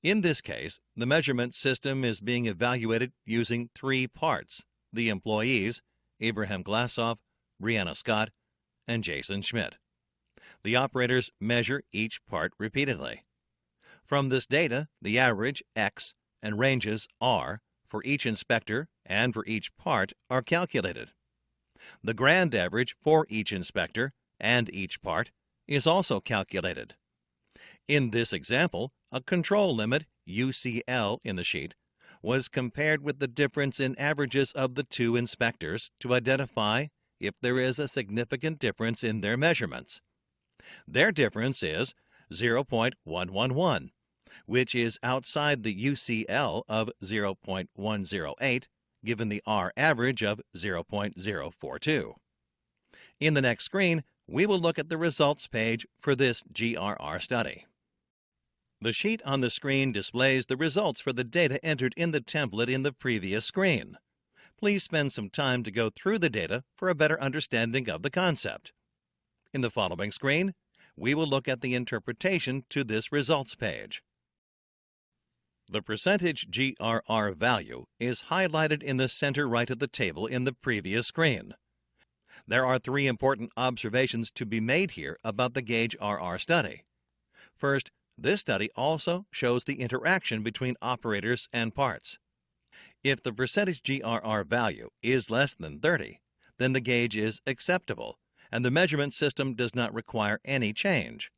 In this case, the measurement system is being evaluated using 3 parts: the employees, Ibrahim Glasov, Brianna Scott, and Jason Schmidt. The operators measure each part repeatedly. From this data, the average, X, and ranges, R, for each inspector and for each part are calculated. The grand average for each inspector and each part is also calculated. In this example, a control limit, UCL, in the sheet was compared with the difference in averages of the 2 inspectors to identify if there is a significant difference in their measurements. Their difference is 0.111, which is outside the UCL of 0.108, given the R average of 0.042. In the next screen, we will look at the results page for this GRR study. The sheet on the screen displays the results for the data entered in the template in the previous screen. Please spend some time to go through the data for a better understanding of the concept. In the following screen, we will look at the interpretation to this results page. The percentage GRR value is highlighted in the center right of the table in the previous screen. There are 3 important observations to be made here about the gauge RR study. First, this study also shows the interaction between operators and parts. If the percentage GRR value is less than 30, then the gauge is acceptable and the measurement system does not require any change.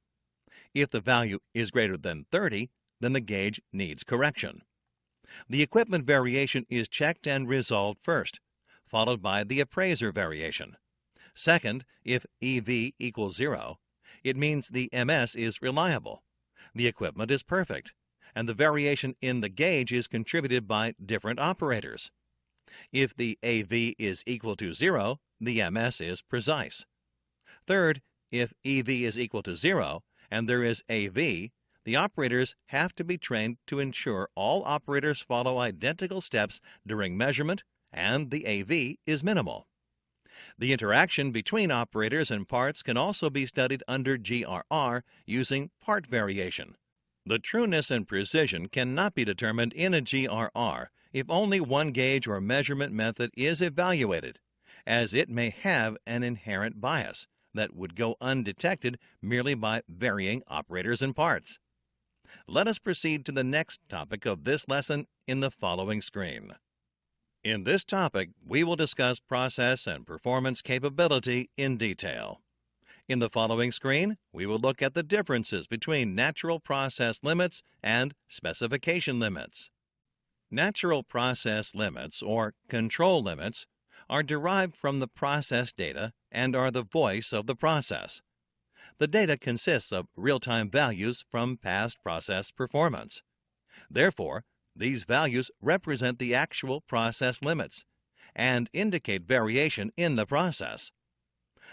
If the value is greater than 30, then the gauge needs correction. The equipment variation is checked and resolved first, followed by the appraiser variation. Second, if EV equals 0, it means the MS is reliable, the equipment is perfect, and the variation in the gauge is contributed by different operators. If the AV is equal to 0, the MS is precise. Third, if EV is equal to 0 and there is AV, the operators have to be trained to ensure all operators follow identical steps during measurement and the AV is minimal. The interaction between operators and parts can also be studied under GRR using part variation. The trueness and precision cannot be determined in a GRR if only one gauge or measurement method is evaluated, as it may have an inherent bias that would go undetected merely by varying operators and parts. Let us proceed to the next topic of this lesson in the following screen. In this topic, we will discuss process and performance capability in detail. In the following screen, we will look at the differences between natural process limits and specification limits. Natural process limits, or control limits, are derived from the process data and are the voice of the process. The data consists of real-time values from past process performance. Therefore, these values represent the actual process limits and indicate variation in the process.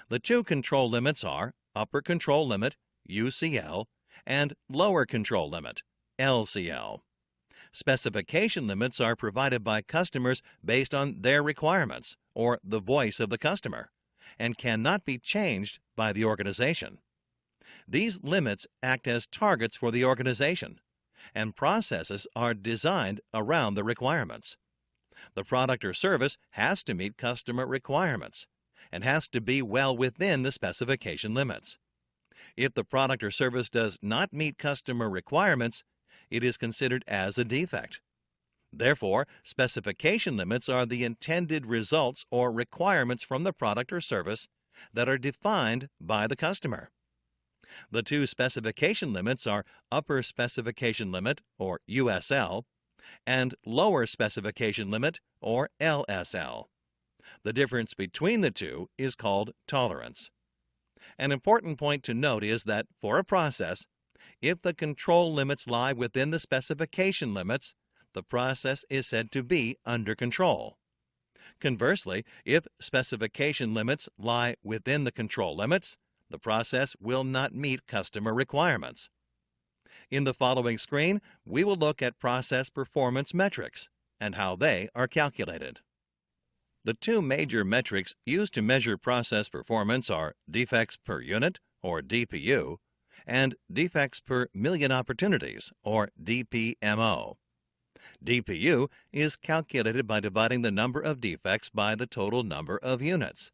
The two control limits are upper control limit, UCL, and lower control limit, LCL. Specification limits are provided by customers based on their requirements, or the voice of the customer, and cannot be changed by the organization. These limits act as targets for the organization, and processes are designed around the requirements. The product or service has to meet customer requirements and has to be well within the specification limits. If the product or service does not meet customer requirements, it is considered as a defect. Therefore, specification limits are the intended results or requirements from the product or service that are defined by the customer. The two specification limits are upper specification limit, or USL, and lower specification limit, or LSL. The difference between the two is called tolerance. An important point to note is that for a process, if the control limits lie within the specification limits, the process is said to be under control. Conversely, if specification limits lie within the control limits, the process will not meet customer requirements. In the following screen, we will look at process performance metrics and how they are calculated. The two major metrics used to measure process performance are defects per unit, or DPU, and defects per million opportunities, or DPMO. DPU is calculated by dividing the number of defects by the total number of units.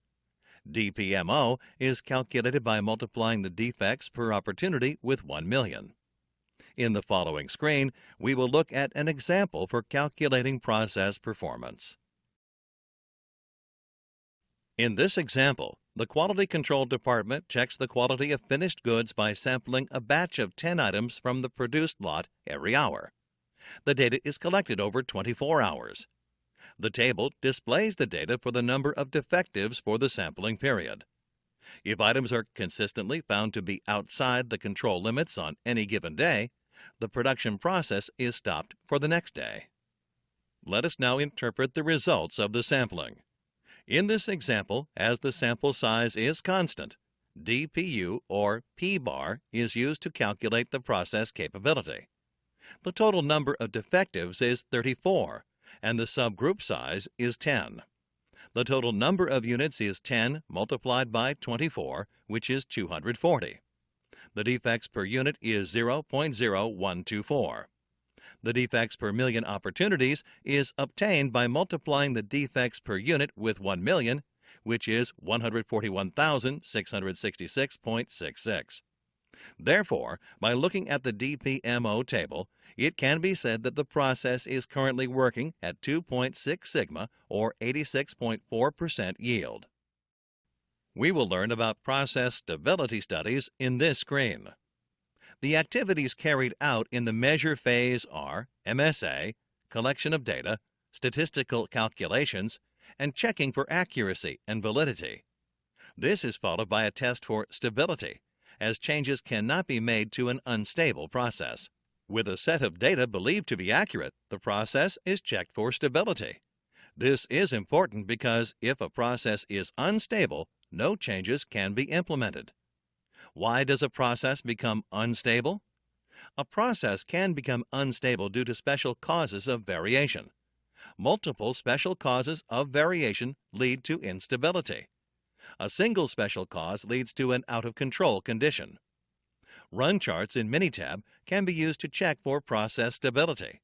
DPMO is calculated by multiplying the defects per opportunity with 1 million. In the following screen, we will look at an example for calculating process performance. In this example, the Quality Control Department checks the quality of finished goods by sampling a batch of 10 items from the produced lot every hour. The data is collected over 24 hours. The table displays the data for the number of defectives for the sampling period. If items are consistently found to be outside the control limits on any given day, the production process is stopped for the next day. Let us now interpret the results of the sampling. In this example, as the sample size is constant, DPU, or P-bar, is used to calculate the process capability. The total number of defectives is 34, and the subgroup size is 10. The total number of units is 10 multiplied by 24, which is 240. The defects per unit is 0.0124. The defects per million opportunities is obtained by multiplying the defects per unit with 1 million, which is 141,666.66. Therefore, by looking at the DPMO table, it can be said that the process is currently working at 2.6 sigma, or 86.4% yield. We will learn about process stability studies in this screen. The activities carried out in the measure phase are MSA, collection of data, statistical calculations, and checking for accuracy and validity. This is followed by a test for stability, as changes cannot be made to an unstable process. With a set of data believed to be accurate, the process is checked for stability. This is important because if a process is unstable, no changes can be implemented. Why does a process become unstable? A process can become unstable due to special causes of variation. Multiple special causes of variation lead to instability. A single special cause leads to an out-of-control condition. Run charts in Minitab can be used to check for process stability.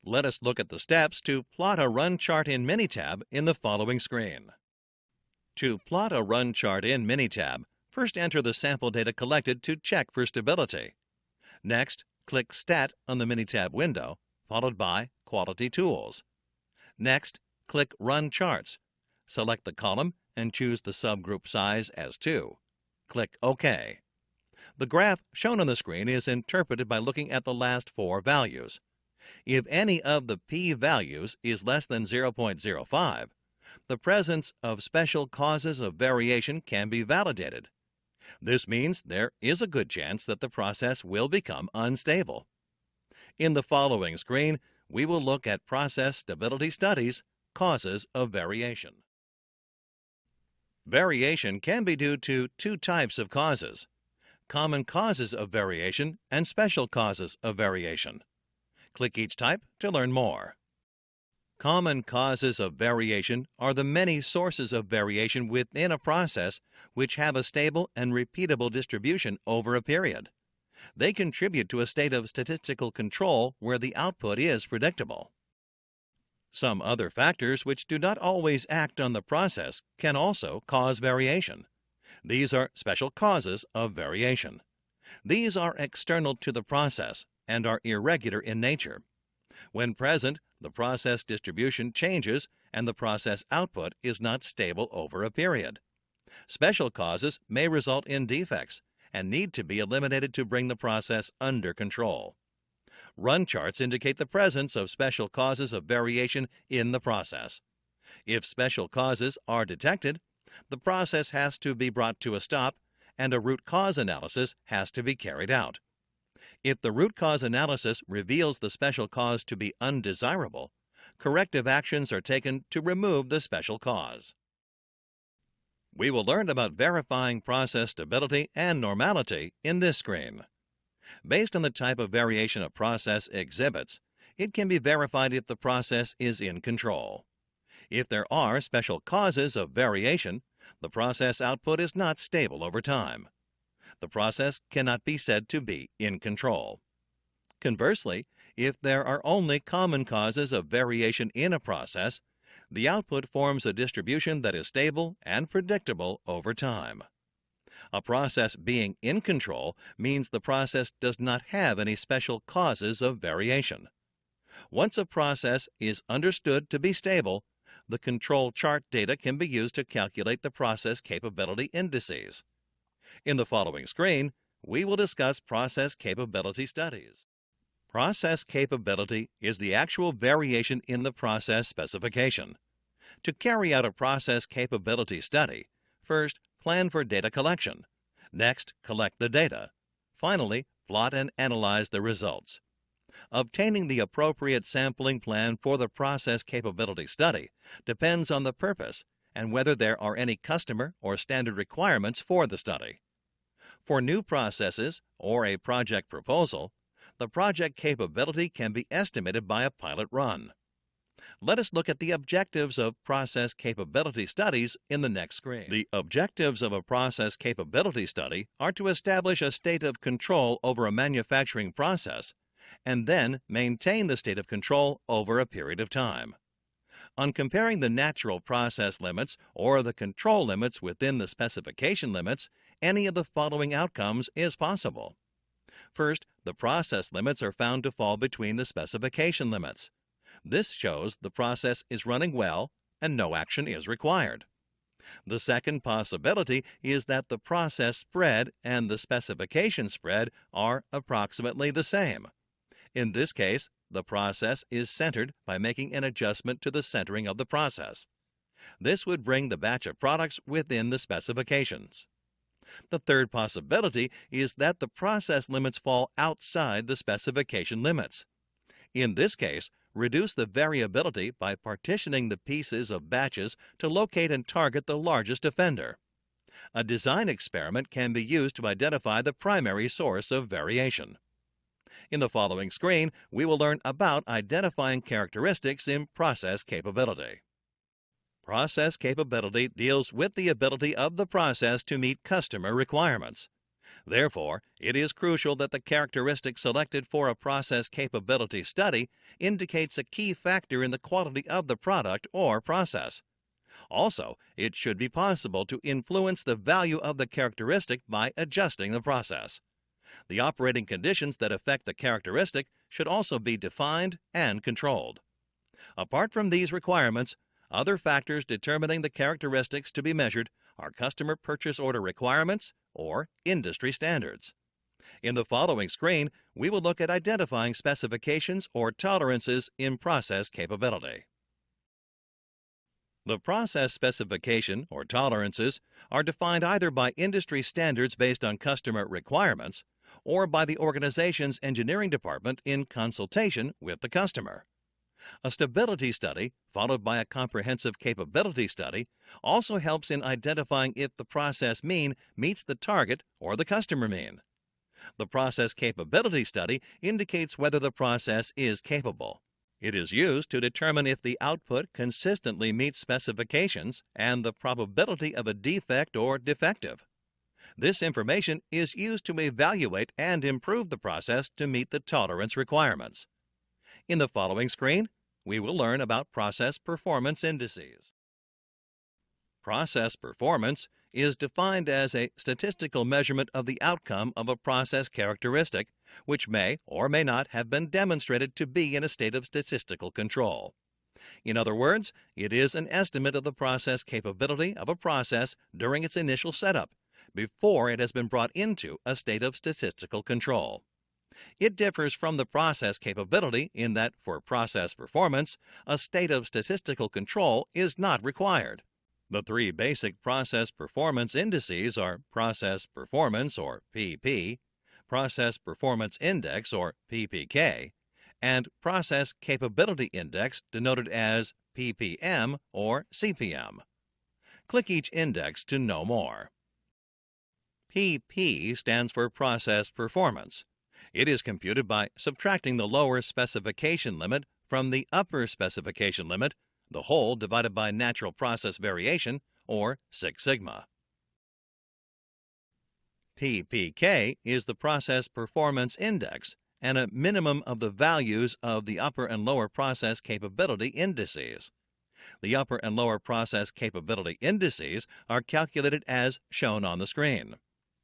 Let us look at the steps to plot a run chart in Minitab in the following screen. To plot a run chart in Minitab, first enter the sample data collected to check for stability. Next, click Stat on the Minitab window, followed by Quality Tools. Next, click Run Charts. Select the column and choose the subgroup size as 2. Click OK. The graph shown on the screen is interpreted by looking at the last 4 values. If any of the p-values is less than 0.05, the presence of special causes of variation can be validated. This means there is a good chance that the process will become unstable. In the following screen, we will look at process stability studies, causes of variation. Variation can be due to 2 types of causes: common causes of variation and special causes of variation. Click each type to learn more. Common causes of variation are the many sources of variation within a process which have a stable and repeatable distribution over a period. They contribute to a state of statistical control where the output is predictable. Some other factors which do not always act on the process can also cause variation. These are special causes of variation. These are external to the process and are irregular in nature. When present, the process distribution changes and the process output is not stable over a period. Special causes may result in defects and need to be eliminated to bring the process under control. Run charts indicate the presence of special causes of variation in the process. If special causes are detected, the process has to be brought to a stop and a root cause analysis has to be carried out. If the root cause analysis reveals the special cause to be undesirable, corrective actions are taken to remove the special cause. We will learn about verifying process stability and normality in this screen. Based on the type of variation a process exhibits, it can be verified if the process is in control. If there are special causes of variation, the process output is not stable over time. The process cannot be said to be in control. Conversely, if there are only common causes of variation in a process, the output forms a distribution that is stable and predictable over time. A process being in control means the process does not have any special causes of variation. Once a process is understood to be stable, the control chart data can be used to calculate the process capability indices. In the following screen, we will discuss process capability studies. Process capability is the actual variation in the process specification. To carry out a process capability study, first plan for data collection. Next, collect the data. Finally, plot and analyze the results. Obtaining the appropriate sampling plan for the process capability study depends on the purpose and whether there are any customer or standard requirements for the study. For new processes or a project proposal, the project capability can be estimated by a pilot run. Let us look at the objectives of process capability studies in the next screen. The objectives of a process capability study are to establish a state of control over a manufacturing process and then maintain the state of control over a period of time. On comparing the natural process limits or the control limits within the specification limits, any of the following outcomes is possible. First, the process limits are found to fall between the specification limits. This shows the process is running well and no action is required. The second possibility is that the process spread and the specification spread are approximately the same. In this case, the process is centered by making an adjustment to the centering of the process. This would bring the batch of products within the specifications. The third possibility is that the process limits fall outside the specification limits. In this case, reduce the variability by partitioning the pieces of batches to locate and target the largest offender. A design experiment can be used to identify the primary source of variation. In the following screen, we will learn about identifying characteristics in process capability. Process capability deals with the ability of the process to meet customer requirements. Therefore, it is crucial that the characteristic selected for a process capability study indicates a key factor in the quality of the product or process. Also, it should be possible to influence the value of the characteristic by adjusting the process. The operating conditions that affect the characteristic should also be defined and controlled. Apart from these requirements, other factors determining the characteristics to be measured are customer purchase order requirements or industry standards. In the following screen, we will look at identifying specifications or tolerances in process capability. The process specification or tolerances are defined either by industry standards based on customer requirements or by the organization's engineering department in consultation with the customer. A stability study, followed by a comprehensive capability study, also helps in identifying if the process mean meets the target or the customer mean. The process capability study indicates whether the process is capable. It is used to determine if the output consistently meets specifications and the probability of a defect or defective. This information is used to evaluate and improve the process to meet the tolerance requirements. In the following screen, we will learn about process performance indices. Process performance is defined as a statistical measurement of the outcome of a process characteristic, which may or may not have been demonstrated to be in a state of statistical control. In other words, it is an estimate of the process capability of a process during its initial setup, before it has been brought into a state of statistical control. It differs from the process capability in that for process performance, a state of statistical control is not required. The three basic process performance indices are Process Performance, or PP, Process Performance Index, or PPK, and Process Capability Index, denoted as PPM or CPM. Click each index to know more. PP stands for Process Performance. It is computed by subtracting the lower specification limit from the upper specification limit, the whole divided by natural process variation, or Six Sigma. PPK is the Process Performance Index and a minimum of the values of the upper and lower process capability indices. The upper and lower process capability indices are calculated as shown on the screen.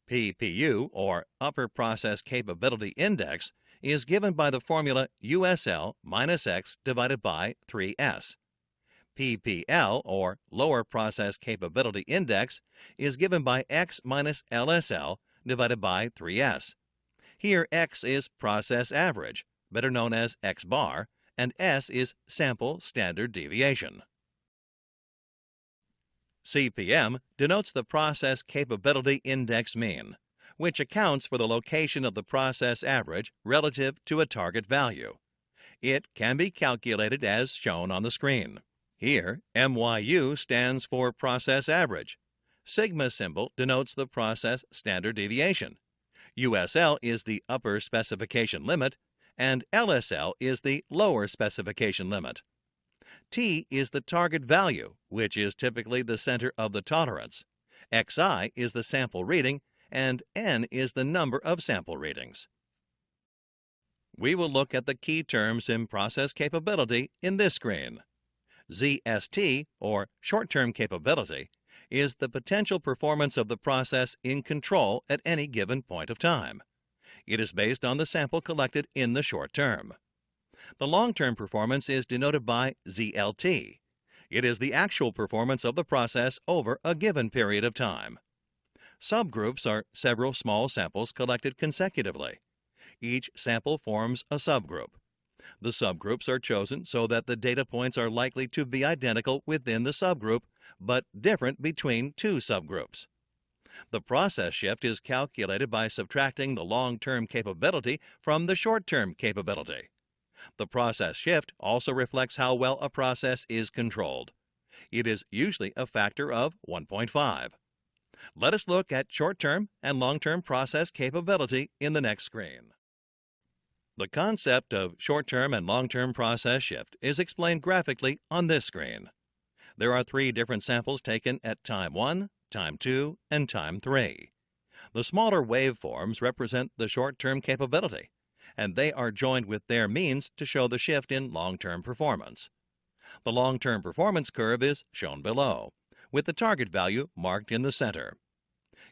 PPU, or Upper Process Capability Index, is given by the formula USL minus X divided by 3S. PPL, or Lower Process Capability Index, is given by X minus LSL divided by 3S. Here X is process average, better known as X bar, and S is sample standard deviation. CPM denotes the Process Capability Index mean, which accounts for the location of the process average relative to a target value. It can be calculated as shown on the screen. Here, MYU stands for process average. Sigma symbol denotes the process standard deviation. USL is the upper specification limit, and LSL is the lower specification limit. T is the target value, which is typically the center of the tolerance. XI is the sample reading, and N is the number of sample readings. We will look at the key terms in process capability in this screen. ZST, or short-term capability, is the potential performance of the process in control at any given point of time. It is based on the sample collected in the short term. The long-term performance is denoted by ZLT. It is the actual performance of the process over a given period of time. Subgroups are several small samples collected consecutively. Each sample forms a subgroup. The subgroups are chosen so that the data points are likely to be identical within the subgroup, but different between two subgroups. The process shift is calculated by subtracting the long-term capability from the short-term capability. The process shift also reflects how well a process is controlled. It is usually a factor of 1.5. Let us look at short-term and long-term process capability in the next screen. The concept of short-term and long-term process shift is explained graphically on this screen. There are three different samples taken at time 1, time 2, and time 3. The smaller waveforms represent the short-term capability, and they are joined with their means to show the shift in long-term performance. The long-term performance curve is shown below, with the target value marked in the center.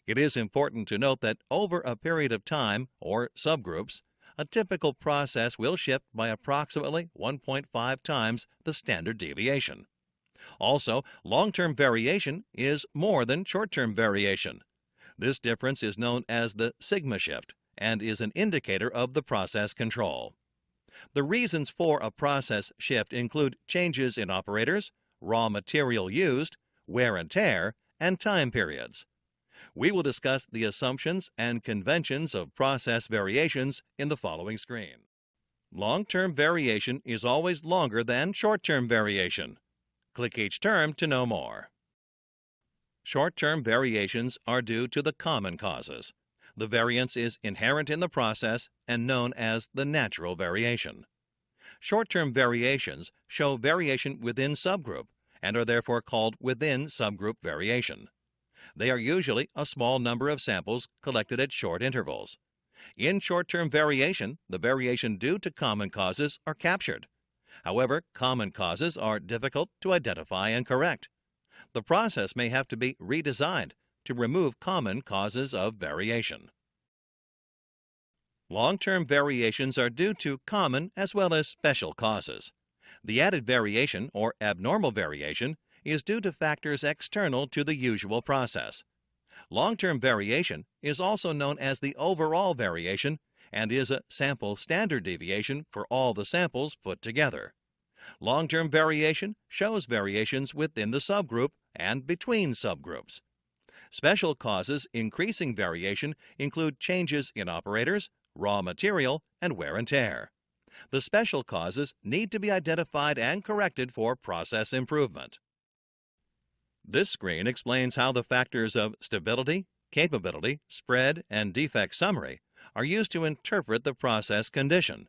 It is important to note that over a period of time, or subgroups, a typical process will shift by approximately 1.5 times the standard deviation. Also, long-term variation is more than short-term variation. This difference is known as the sigma shift and is an indicator of the process control. The reasons for a process shift include changes in operators, raw material used, wear and tear, and time periods. We will discuss the assumptions and conventions of process variations in the following screen. Long-term variation is always longer than short-term variation. Click each term to know more. Short-term variations are due to the common causes. The variance is inherent in the process and known as the natural variation. Short-term variations show variation within subgroup and are therefore called within subgroup variation. They are usually a small number of samples collected at short intervals. In short-term variation, the variation due to common causes are captured. However, common causes are difficult to identify and correct. The process may have to be redesigned to remove common causes of variation. Long-term variations are due to common as well as special causes. The added variation, or abnormal variation, is due to factors external to the usual process. Long-term variation is also known as the overall variation and is a sample standard deviation for all the samples put together. Long-term variation shows variations within the subgroup and between subgroups. Special causes increasing variation include changes in operators, raw material, and wear and tear. The special causes need to be identified and corrected for process improvement. This screen explains how the factors of stability, capability, spread, and defect summary are used to interpret the process condition.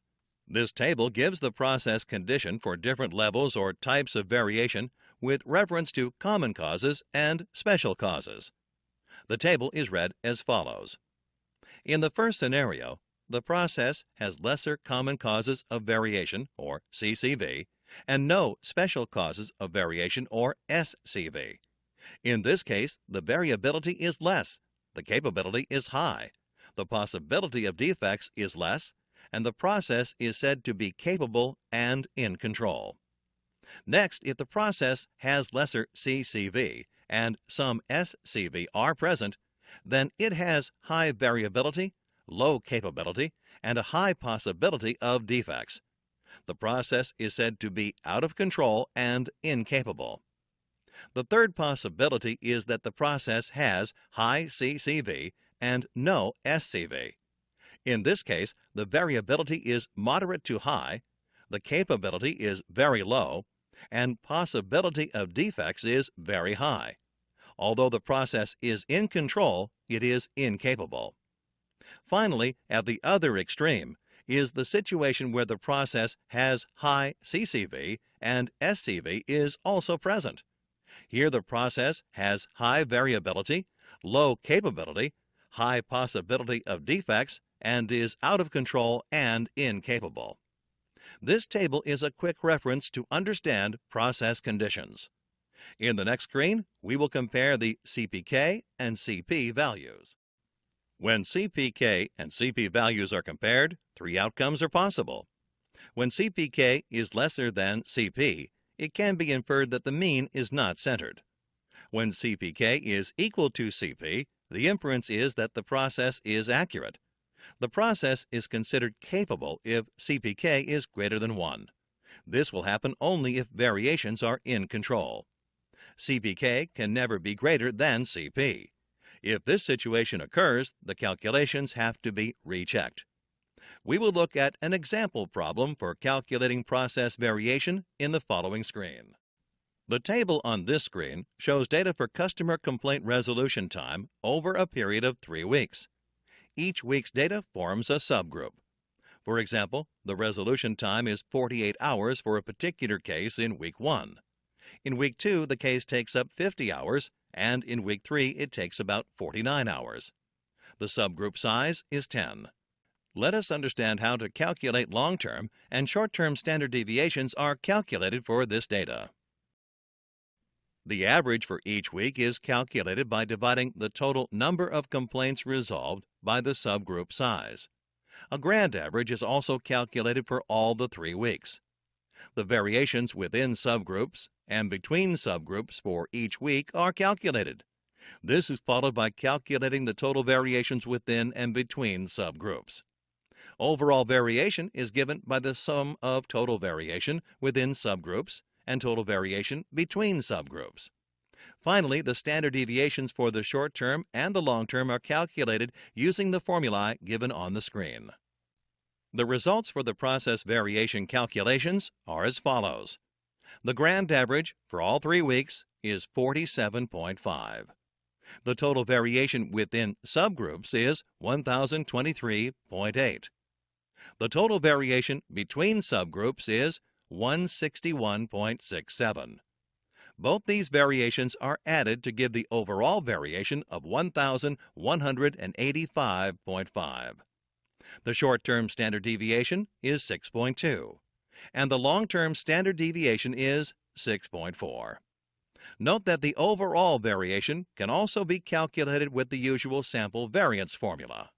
This table gives the process condition for different levels or types of variation with reference to common causes and special causes. The table is read as follows. In the first scenario, the process has lesser common causes of variation, or CCV, and no special causes of variation, or SCV. In this case, the variability is less, the capability is high, the possibility of defects is less, and the process is said to be capable and in control. Next, if the process has lesser CCV and some SCV are present, then it has high variability, low capability, and a high possibility of defects. The process is said to be out of control and incapable. The third possibility is that the process has high CCV and no SCV. In this case, the variability is moderate to high, the capability is very low, and possibility of defects is very high. Although the process is in control, it is incapable. Finally, at the other extreme is the situation where the process has high CCV and SCV is also present. Here the process has high variability, low capability, high possibility of defects, and is out of control and incapable. This table is a quick reference to understand process conditions. In the next screen, we will compare the CPK and CP values. When CPK and CP values are compared, three outcomes are possible. When CPK is lesser than CP, it can be inferred that the mean is not centered. When CPK is equal to CP, the inference is that the process is accurate. The process is considered capable if CPK is greater than 1. This will happen only if variations are in control. CPK can never be greater than CP. If this situation occurs, the calculations have to be rechecked. We will look at an example problem for calculating process variation in the following screen. The table on this screen shows data for customer complaint resolution time over a period of 3 weeks. Each week's data forms a subgroup. For example, the resolution time is 48 hours for a particular case in week 1. In week 2, the case takes up 50 hours, and in week 3, it takes about 49 hours. The subgroup size is 10. Let us understand how to calculate long-term and short-term standard deviations are calculated for this data. The average for each week is calculated by dividing the total number of complaints resolved by the subgroup size. A grand average is also calculated for all the 3 weeks. The variations within subgroups and between subgroups for each week are calculated. This is followed by calculating the total variations within and between subgroups. Overall variation is given by the sum of total variation within subgroups and total variation between subgroups. Finally, the standard deviations for the short term and the long term are calculated using the formulae given on the screen. The results for the process variation calculations are as follows. The grand average for all 3 weeks is 47.5. The total variation within subgroups is 1023.8. The total variation between subgroups is 161.67. Both these variations are added to give the overall variation of 1,185.5. The short-term standard deviation is 6.2, and the long-term standard deviation is 6.4. Note that the overall variation can also be calculated with the usual sample variance formula.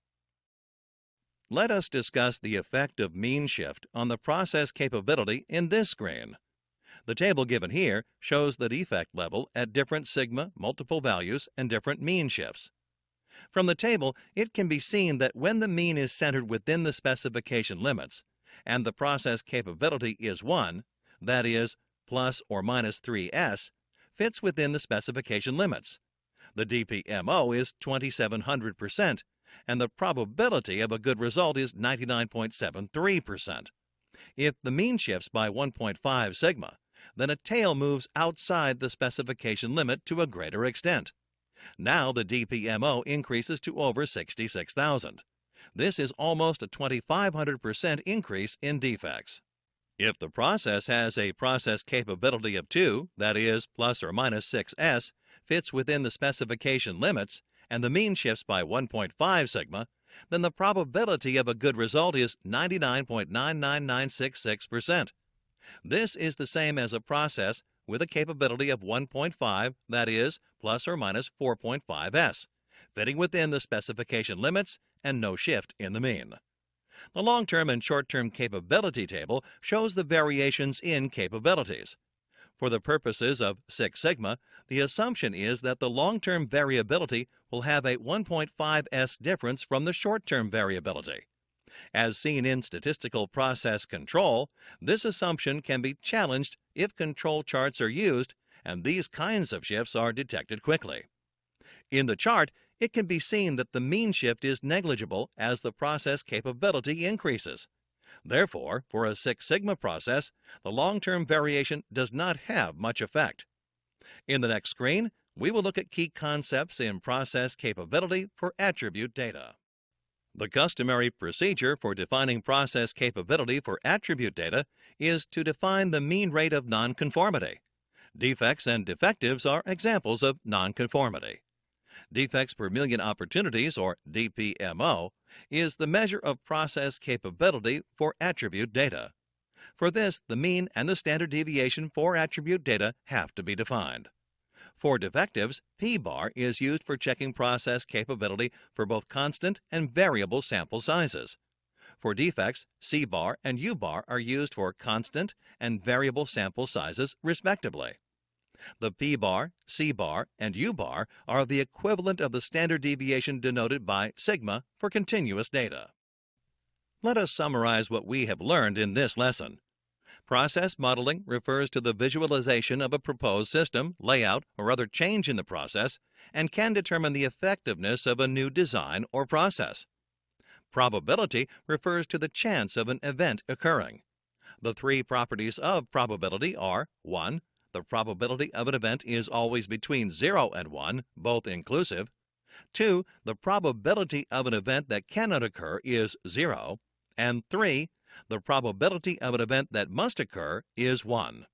Let us discuss the effect of mean shift on the process capability in this screen. The table given here shows the defect level at different sigma multiple values and different mean shifts. From the table, it can be seen that when the mean is centered within the specification limits and the process capability is 1, that is, plus or minus 3s, fits within the specification limits. The DPMO is 2700%, and the probability of a good result is 99.73%. If the mean shifts by 1.5 sigma, then a tail moves outside the specification limit to a greater extent. Now the DPMO increases to over 66,000. This is almost a 2,500% increase in defects. If the process has a process capability of 2, that is, plus or minus 6s, fits within the specification limits, and the mean shifts by 1.5 sigma, then the probability of a good result is 99.99966%. This is the same as a process with a capability of 1.5, that is, plus or minus 4.5s, fitting within the specification limits and no shift in the mean. The long-term and short-term capability table shows the variations in capabilities. For the purposes of Six Sigma, the assumption is that the long-term variability will have a 1.5s difference from the short-term variability. As seen in statistical process control, this assumption can be challenged if control charts are used and these kinds of shifts are detected quickly. In the chart, it can be seen that the mean shift is negligible as the process capability increases. Therefore, for a Six Sigma process, the long-term variation does not have much effect. In the next screen, we will look at key concepts in process capability for attribute data. The customary procedure for defining process capability for attribute data is to define the mean rate of nonconformity. Defects and defectives are examples of nonconformity. Defects per million opportunities, or DPMO, is the measure of process capability for attribute data. For this, the mean and the standard deviation for attribute data have to be defined. For defectives, P-bar is used for checking process capability for both constant and variable sample sizes. For defects, C-bar and U-bar are used for constant and variable sample sizes, respectively. The P-bar, C-bar, and U-bar are the equivalent of the standard deviation denoted by sigma for continuous data. Let us summarize what we have learned in this lesson. Process modeling refers to the visualization of a proposed system, layout, or other change in the process, and can determine the effectiveness of a new design or process. Probability refers to the chance of an event occurring. The three properties of probability are 1. The probability of an event is always between 0 and 1, both inclusive. 2. The probability of an event that cannot occur is 0. And 3. The probability of an event that must occur is 1.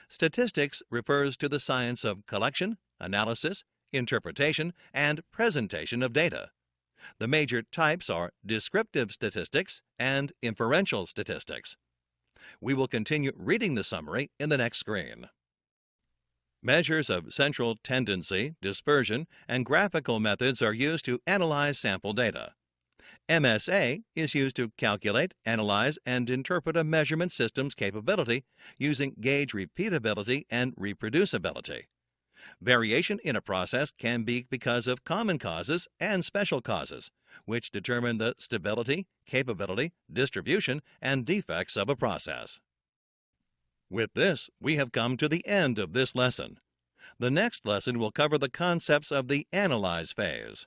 Statistics refers to the science of collection, analysis, interpretation, and presentation of data. The major types are descriptive statistics and inferential statistics. We will continue reading the summary in the next screen. Measures of central tendency, dispersion, and graphical methods are used to analyze sample data. MSA is used to calculate, analyze, and interpret a measurement system's capability using gauge repeatability and reproducibility. Variation in a process can be because of common causes and special causes, which determine the stability, capability, distribution, and defects of a process. With this, we have come to the end of this lesson. The next lesson will cover the concepts of the analyze phase.